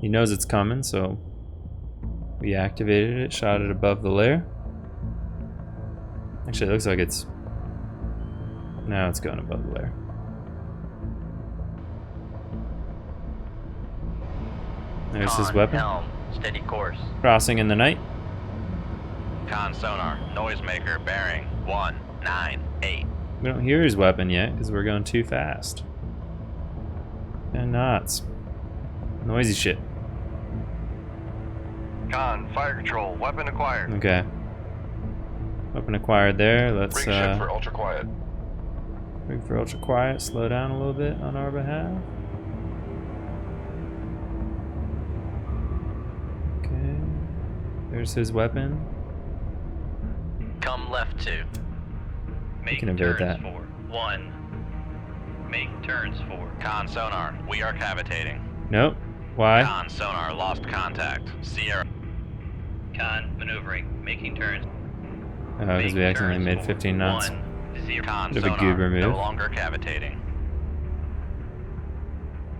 He knows it's coming, so we activated it, shot it above the lair. Actually, it looks like it's... Now it's going above the lair. There's his weapon. Helm, steady course. Crossing in the night. Con sonar noisemaker bearing 198. We don't hear his weapon yet because we're going too fast. 10 knots. Noisy shit. Con, fire control, weapon acquired. Okay. Weapon acquired there. Let's Rig ship for ultra quiet. rig for ultra quiet. Slow down a little bit on our behalf. Okay. There's his weapon. Come left to. We can Make evade turns that. for 1. Make turns for. Con sonar, we are cavitating. Nope. Why? Con sonar lost contact. Sierra. Con maneuvering. Making turns. Oh, because we Make accidentally turns made for 15 knots. 10. Con Bit of a sonar goober no move. longer cavitating.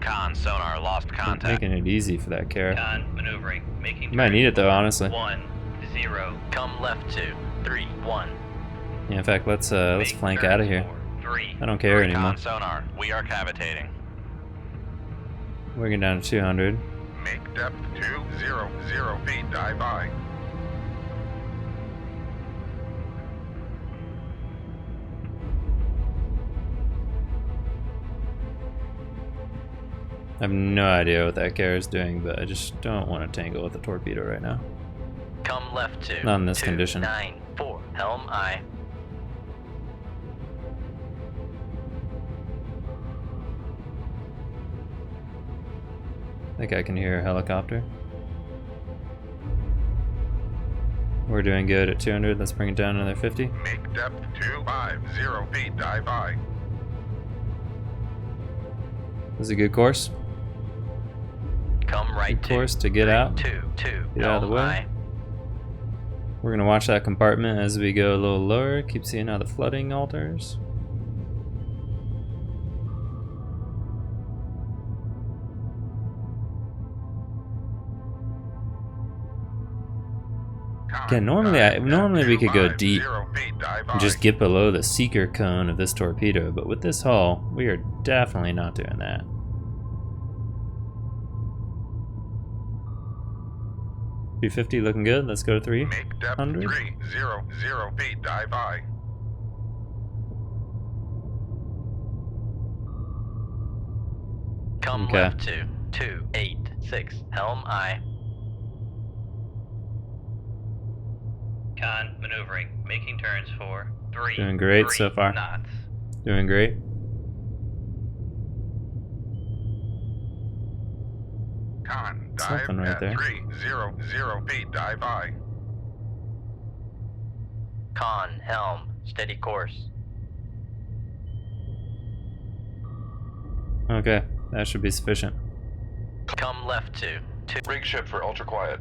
Con sonar lost Not contact. making it easy for that Kara. Con maneuvering. Making You might need it though, honestly. 1 0. Come left to 3 1. Yeah, in fact, let's Make flank turns out of here. for 3. I don't care anymore. Con sonar, we are cavitating. We're getting down to 200. Make depth 200 feet. Dive by. I have no idea what that Kara is doing, but I just don't want to tangle with the torpedo right now. Come left to. Not in this condition. 294. Helm I. I think I can hear a helicopter. We're doing good at 200. Let's bring it down another 50. Make depth 250 feet. Dive by. This is a good course. Come right Good to. course to get out. 2 2. Get out of the Helm way. I. We're gonna watch that compartment as we go a little lower. Keep seeing how the flooding alters. Okay, normally we could go deep and just get below the seeker cone of this torpedo, but with this hull, we are definitely not doing that. $250 looking good. Let's go to 3. Make depth 100. 300 feet. Dive by. Come Okay. left to 286. Helm I. Con maneuvering. Making turns for 3. Doing great 3 so far. knots. Doing great. Con, dive Something right at there. 300 feet. Dive by. Con helm. Steady course. Okay, that should be sufficient. Come left to 2. Rig ship for ultra quiet.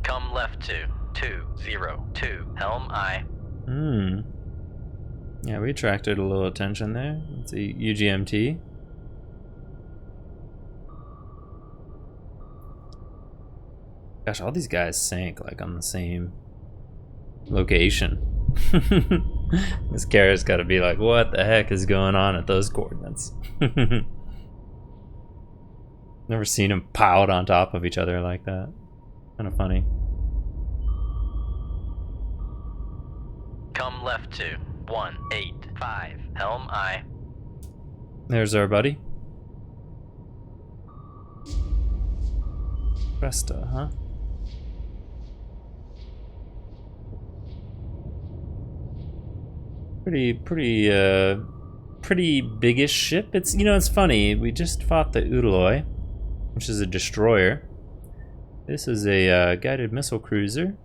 Come left to 202. Helm I. Yeah, we attracted a little attention there. Let's see, UGMT. Gosh, all these guys sank like on the same location. This carrot's got to be like, what the heck is going on at those coordinates? Never seen them piled on top of each other like that. Kind of funny. Come left to 185. Helm I. There's our buddy. Cresta, huh? Pretty biggish ship. It's, you know, it's funny. We just fought the Udaloy, which is a destroyer. This is a guided missile cruiser.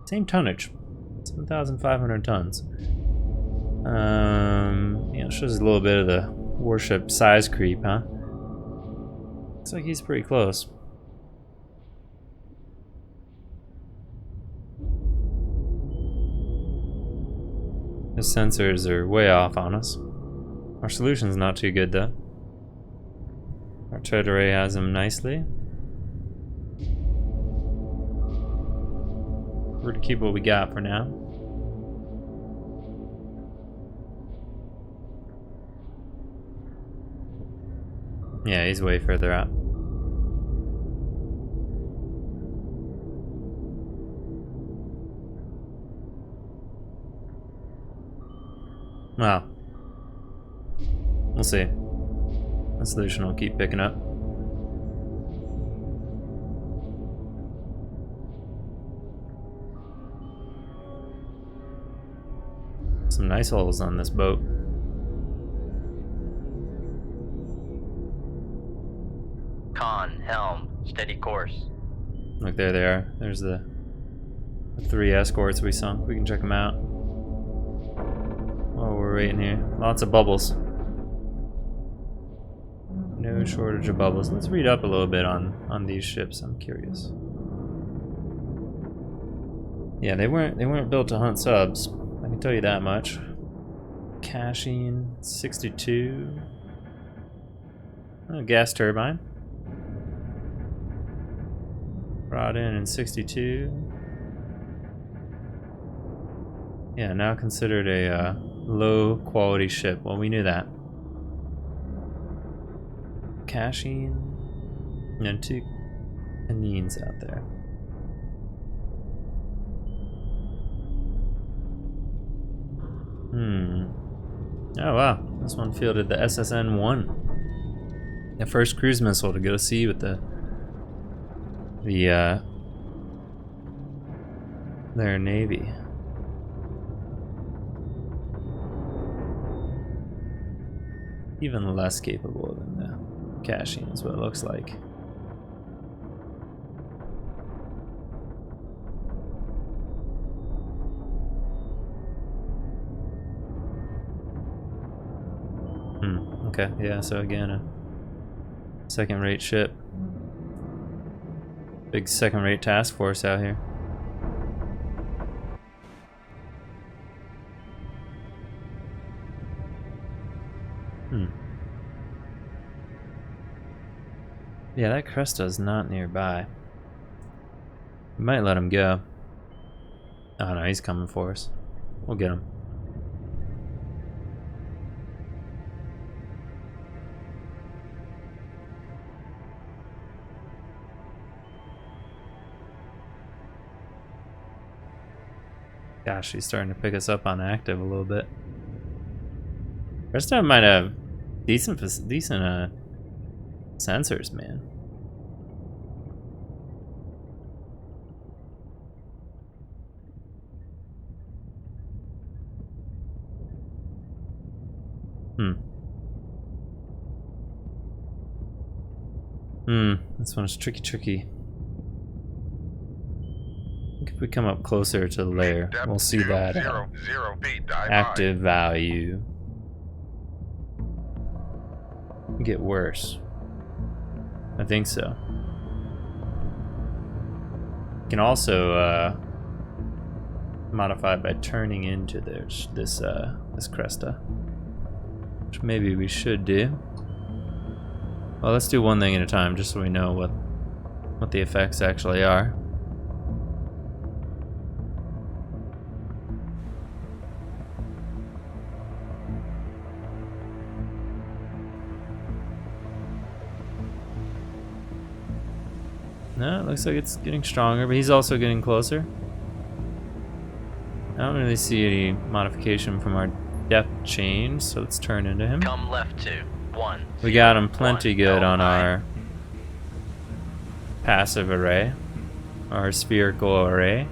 Same tonnage, 7,500 tons. You know, shows a little bit of the warship size creep, huh? Looks like he's pretty close. The sensors are way off on us. Our solution's not too good though. Our turret array has them nicely. We're gonna keep what we got for now. Yeah, he's way further out. Well, we'll see. The solution will keep picking up. Some nice holes on this boat. Con, helm, steady course. Look, there they are. There's the 3 escorts we sunk. We can check them out. Oh, we're waiting here. Lots of bubbles. No shortage of bubbles. Let's read up a little bit on these ships. I'm curious. Yeah, they weren't built to hunt subs. I can tell you that much. Caching 62. Oh, gas turbine. Brought in 62. Yeah, now considered a low quality ship. Well, we knew that. Caching. And 2 Canines out there. Oh wow, this one fielded the SSN-1. The first cruise missile to go sea with their navy. Even less capable than the caching is what it looks like. Okay, yeah, so again, a second-rate ship. Big second-rate task force out here. Yeah, that Cresta's not nearby. We might let him go. Oh no, he's coming for us. We'll get him. Gosh, he's starting to pick us up on active a little bit. Cresta might have decent sensors, man. This one's tricky. If we come up closer to the layer, we'll see that active value get worse. I think so. You can also modify by turning into this Cresta, which maybe we should do. Well, let's do one thing at a time, just so we know what the effects actually are. No, it looks like it's getting stronger, but he's also getting closer. I don't really see any modification from our depth change, so let's turn into him. Come left to 1. We got him plenty good on LI. our passive array, our spherical array.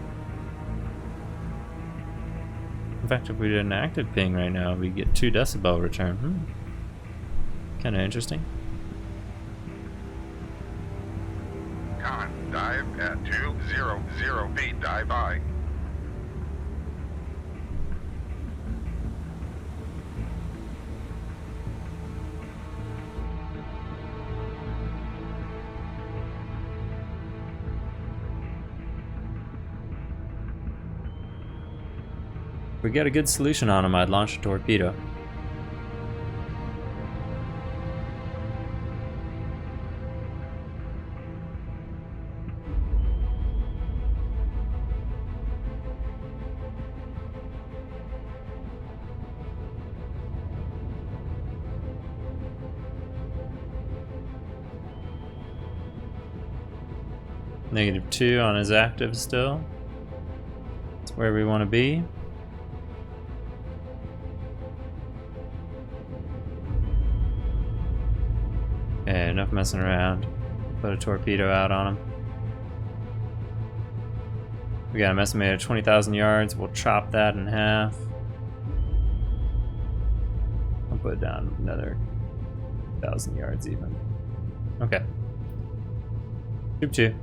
In fact, if we did an active ping right now, we get 2 decibel return. Kind of interesting. Con, dive at 200 feet. Dive by. If we get a good solution on him, I'd launch a torpedo. -2 on his active still. That's where we want to be. Okay, enough messing around. Put a torpedo out on him. We got him estimated 20,000 yards. We'll chop that in half. I'll put down another 1,000 yards even. Okay. Tube 2.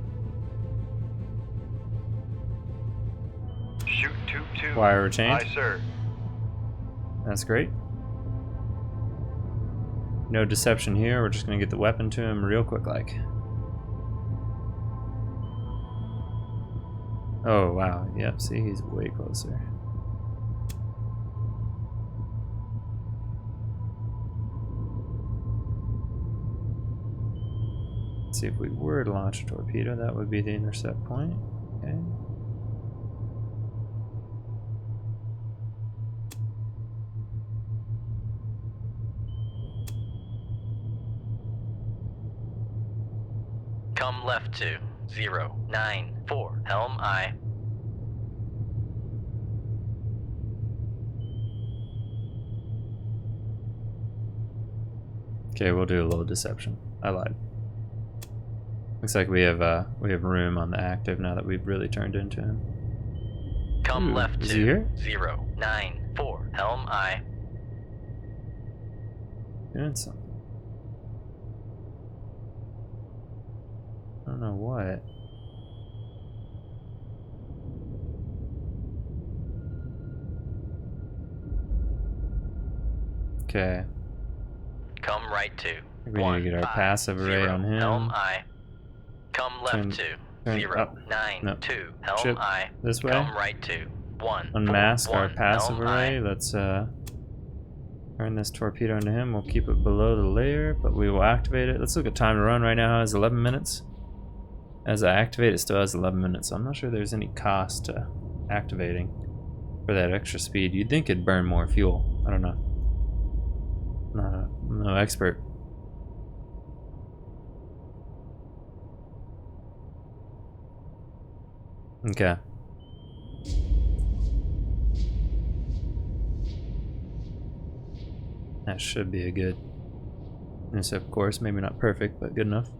Shoot tube 2. Wire retained. Aye, sir. That's great. No deception here. We're just gonna get the weapon to him real quick like. Oh wow, yep, see, he's way closer. Let's see, if we were to launch a torpedo, that would be the intercept point. Okay. Come left to 094. Helm I. Okay, we'll do a little deception. I lied. Looks like we have room on the active now that we've really turned into him. Come Ooh, left is to he here? 094. Helm I. Doing something. I don't know what. Okay. Come right to We need to get our 150. passive array on him. Helm I. Come left Turn- to turn up. 092. Helm Chip I. this way. Come right to 1. Unmask our 41. passive Helm array. I. Let's turn this torpedo into him. We'll keep it below the layer, but we will activate it. Let's look at time to run right now. It's 11 minutes. As I activate, it still has 11 minutes, so I'm not sure there's any cost to activating for that extra speed. You'd think it'd burn more fuel. I don't know. I'm no expert. Okay. That should be a good intercept course. Maybe not perfect, but good enough.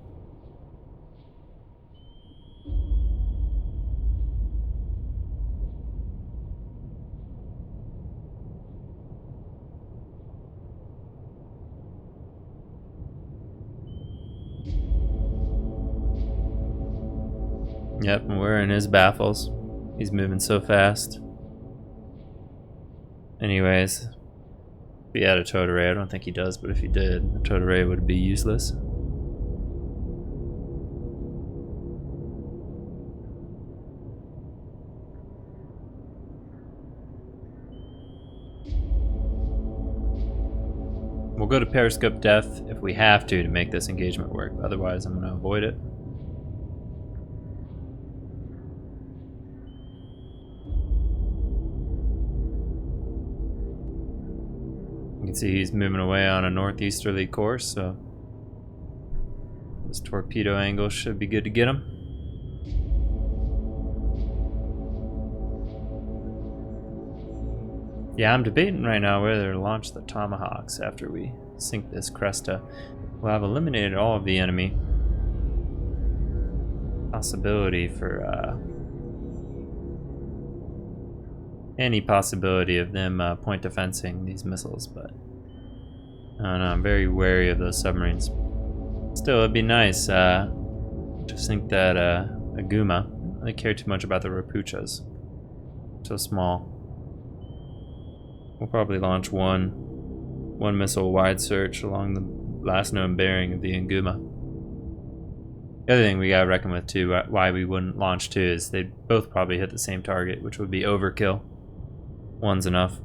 Yep, and we're in his baffles. He's moving so fast. Anyways, if he had a towed array, I don't think he does, but if he did, the towed array would be useless. We'll go to periscope depth if we have to make this engagement work. Otherwise, I'm going to avoid it. You can see he's moving away on a northeasterly course, so this torpedo angle should be good to get him. Yeah, I'm debating right now whether to launch the Tomahawks after we sink this Cresta. We'll have eliminated all of the enemy. Possibility for any possibility of them point defensing these missiles, but I don't know, I'm very wary of those submarines. Still, it'd be nice to sink that Aguma. I don't really care too much about the Rapuchas. So small. We'll probably launch one missile wide search along the last known bearing of the Aguma. The other thing we gotta reckon with too, why we wouldn't launch two, is they'd both probably hit the same target, which would be overkill. One's enough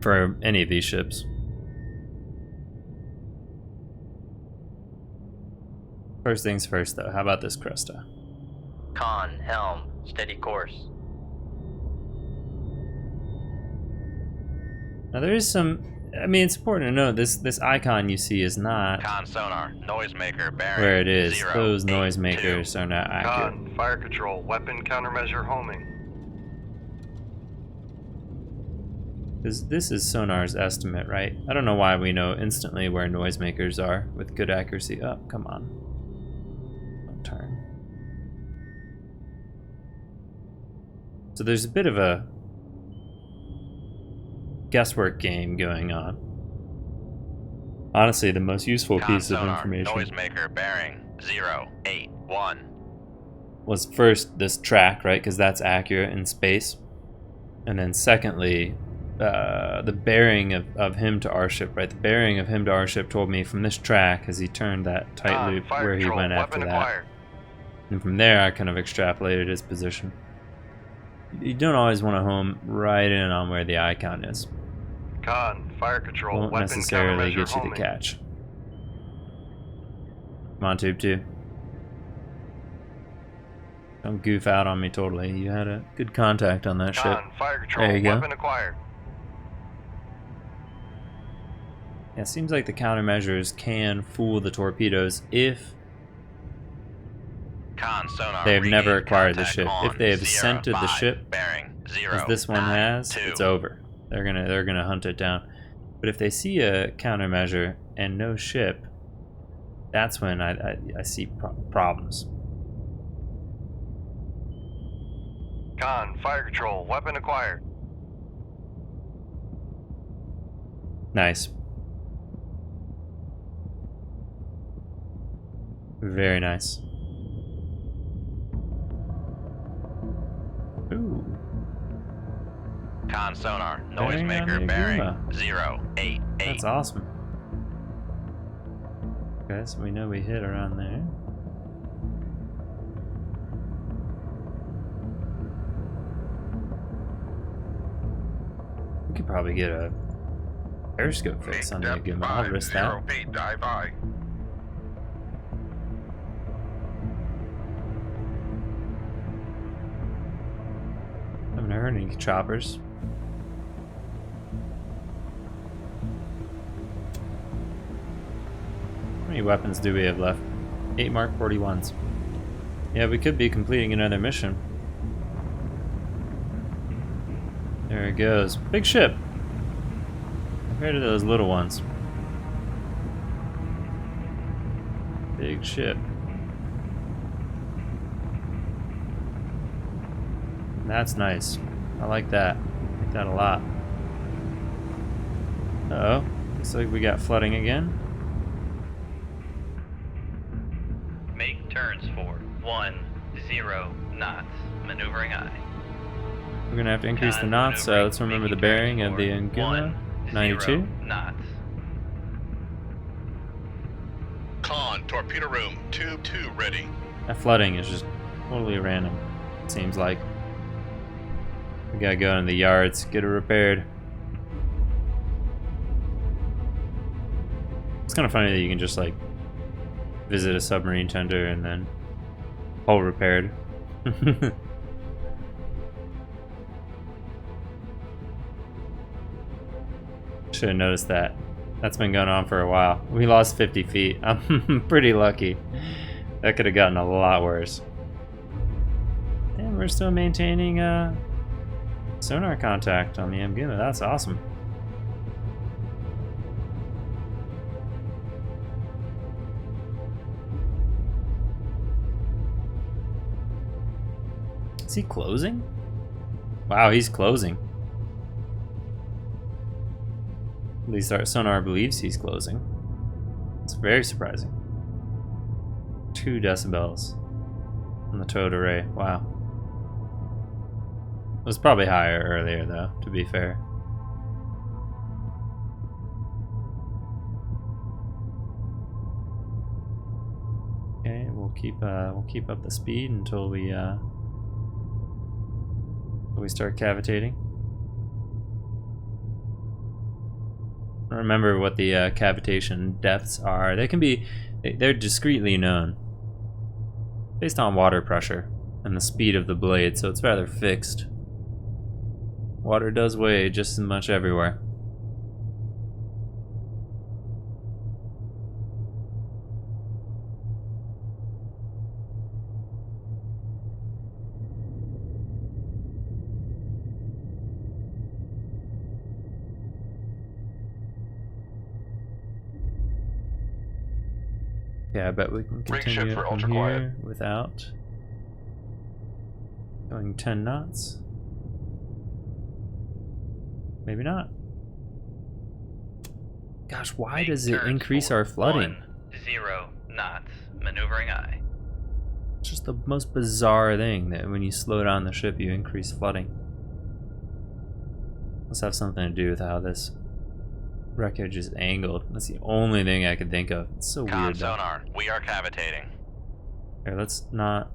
for any of these ships. First things first though, how about this Cresta? Con, helm, steady course. Now there is some, I mean, it's important to note this icon you see is not Con sonar, noisemaker bearing where it is. 0, Those 8, noisemakers 2. are not accurate. Con, fire control, weapon countermeasure homing. This is sonar's estimate, right? I don't know why we know instantly where noisemakers are with good accuracy. Oh, come on. Don't turn. So there's a bit of a guesswork game going on. Honestly, the most useful Con piece of sonar, information noisemaker bearing 0, 8, 1. was first this track, right? Because that's accurate in space. And then secondly, the bearing of him to our ship, right? The bearing of him to our ship told me from this track as he turned that tight loop fire where he control, went after weapon that. acquired. And from there, I kind of extrapolated his position. You don't always want to home right in on where the icon is. Con, fire control, Won't weapon necessarily countermeasure get you the homing. catch. Come on, Tube 2. Don't goof out on me totally. You had a good contact on that ship. Con, fire control, There you go. weapon acquired. Yeah, it seems like the countermeasures can fool the torpedoes if Con sonar, they have never regained acquired the contact ship. on If they have Sierra scented the 5, ship, bearing 0, as this one 9, has, 2. it's over. They're gonna hunt it down. But if they see a countermeasure and no ship, that's when I see problems. Con, fire control, weapon acquired. Nice. Very nice. Ooh. Con sonar, Bearing on the noisemaker bearing Aguma. 0, 8, 8. That's awesome. Okay, so we know we hit around there. We could probably get a periscope fix on the Depth Aguma. I'll risk that. 5, 0 feet, dive I. Haven't heard any choppers. How many weapons do we have left? 8 Mark 41s. Yeah, we could be completing another mission. There it goes. Big ship. Compared to those little ones. Big ship. That's nice. I like that. I like that a lot. Uh-oh. Looks like we got flooding again. Make turns for 10 knots. Maneuvering I. We're gonna have to increase the Con, knots, so maneuvering, let's remember the making bearing turns of the for Aguma. 10 92. knots. Con, torpedo room, tube 2 ready. That flooding is just totally random, it seems like. We gotta go in the yards, get it repaired. It's kind of funny that you can just like visit a submarine tender and then hull repaired. Should have noticed that. That's been going on for a while. We lost 50 feet. I'm pretty lucky. That could have gotten a lot worse. And we're still maintaining sonar contact on the Mguma. That's awesome. Is he closing? Wow, he's closing. At least our sonar believes he's closing. It's very surprising. 2 decibels on the towed array. Wow. It was probably higher earlier though, to be fair. Okay, we'll keep up the speed until we start cavitating. I don't remember what the cavitation depths are. They're discreetly known based on water pressure and the speed of the blade, so it's rather fixed. Water does weigh just as much everywhere. Yeah, I bet we can Rig continue shift for from ultra quiet. here without going 10 knots. Maybe not. Gosh, why Make does it turns increase for our flooding? 10 knots. Maneuvering aye. It's just the most bizarre thing that when you slow down the ship, you increase flooding. Must have something to do with how this wreckage is angled. That's the only thing I could think of. It's so Con weird though. sonar, we are cavitating. Here, let's not.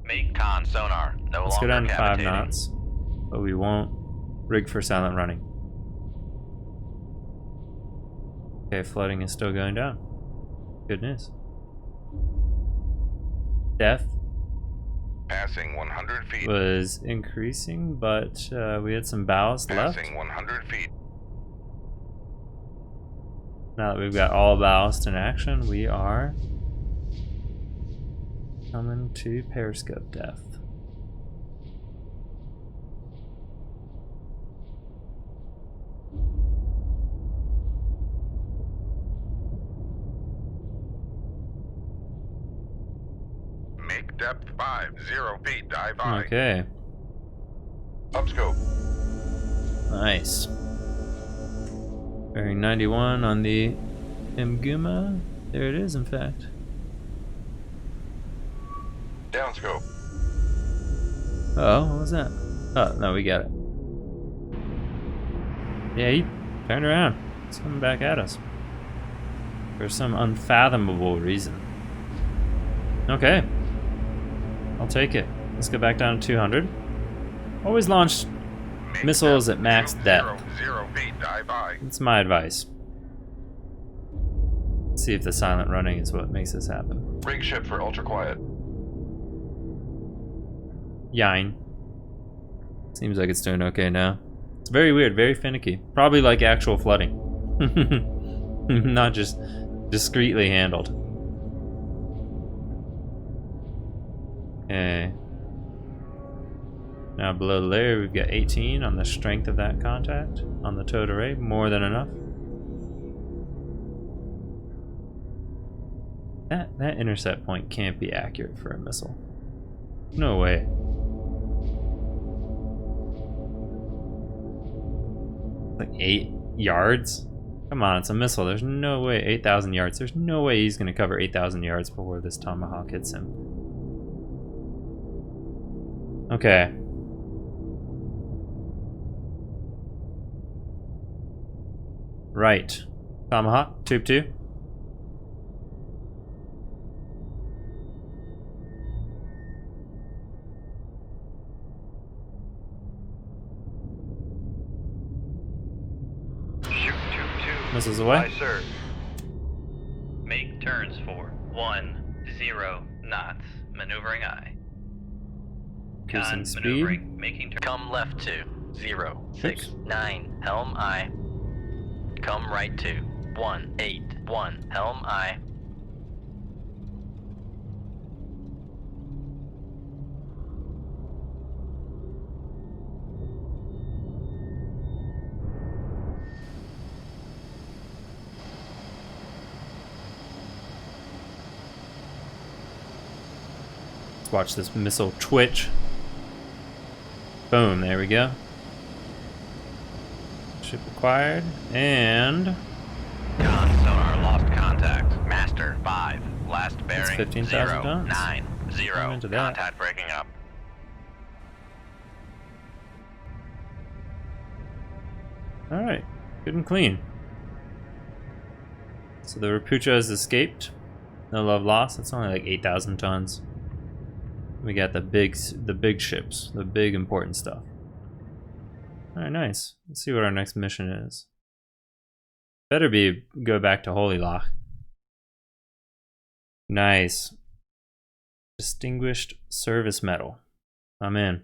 Make con sonar, no Let's go longer down to 5 cavitating. knots, but we won't rig for silent running. Okay, flooding is still going down. Good news. Depth Passing 100 feet. was increasing, but we had some ballast left. Passing 100 feet. Now that we've got all ballast in action, we are coming to periscope depth. Make depth 50 feet. Dive high. Okay, Upscope. nice. Bearing 91 on the Mguma. There it is, in fact. Downscope. Oh, what was that? Oh, no, we got it. Yeah, he turned around. It's coming back at us. For some unfathomable reason. Okay. I'll take it. Let's go back down to 200. Always launch Make missiles depth at max 0 depth. feet. Dive high. That's my advice. See if the silent running is what makes this happen. Rig ship for ultra quiet. Yine. Seems like it's doing okay now. It's very weird, very finicky. Probably like actual flooding. Not just discreetly handled. Okay. Now below the layer we've got 18 on the strength of that contact on the towed array. More than enough. That intercept point can't be accurate for a missile. No way. Like 8 yards? Come on, it's a missile. There's no way. 8,000 yards. There's no way he's going to cover 8,000 yards before this Tomahawk hits him. Okay. Right. Tomahawk, tube 2. Shoot 2-2. Missiles away. Aye, sir. Make turns for 10 knots. Maneuvering aye. Increasing Con speed. maneuvering. Making turns. Come left to 069 helm aye. come right to 181 Helm I. Let's watch this missile twitch. Boom, there we go. Ship acquired, and Con, sonar lost contact. Master 5, last bearing 15,000 tons. 090. I'm into that. Contact breaking up. alright, good and clean. So the Rapucha has escaped. No love lost. It's only like 8,000 tons. We got the big ships, the big important stuff. Alright, nice. Let's see what our next mission is. Better be go back to Holy Loch. Nice. Distinguished Service Medal. I'm in.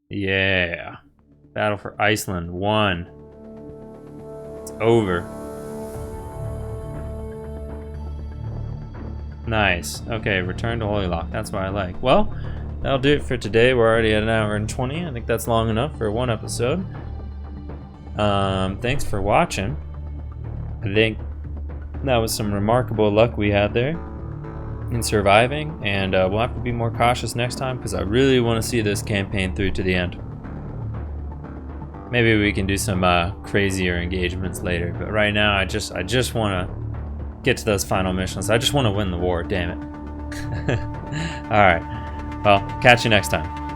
Yeah. Battle for Iceland 1. It's over. Nice. Okay, return to Holy Loch. That's what I like. Well, that'll do it for today. We're already at 1 hour and 20. I think that's long enough for one episode. Thanks for watching. I think that was some remarkable luck we had there in surviving, and we'll have to be more cautious next time because I really want to see this campaign through to the end. Maybe we can do some crazier engagements later, but right now I just want to get to those final missions. I just want to win the war, damn it. Alright, well, catch you next time.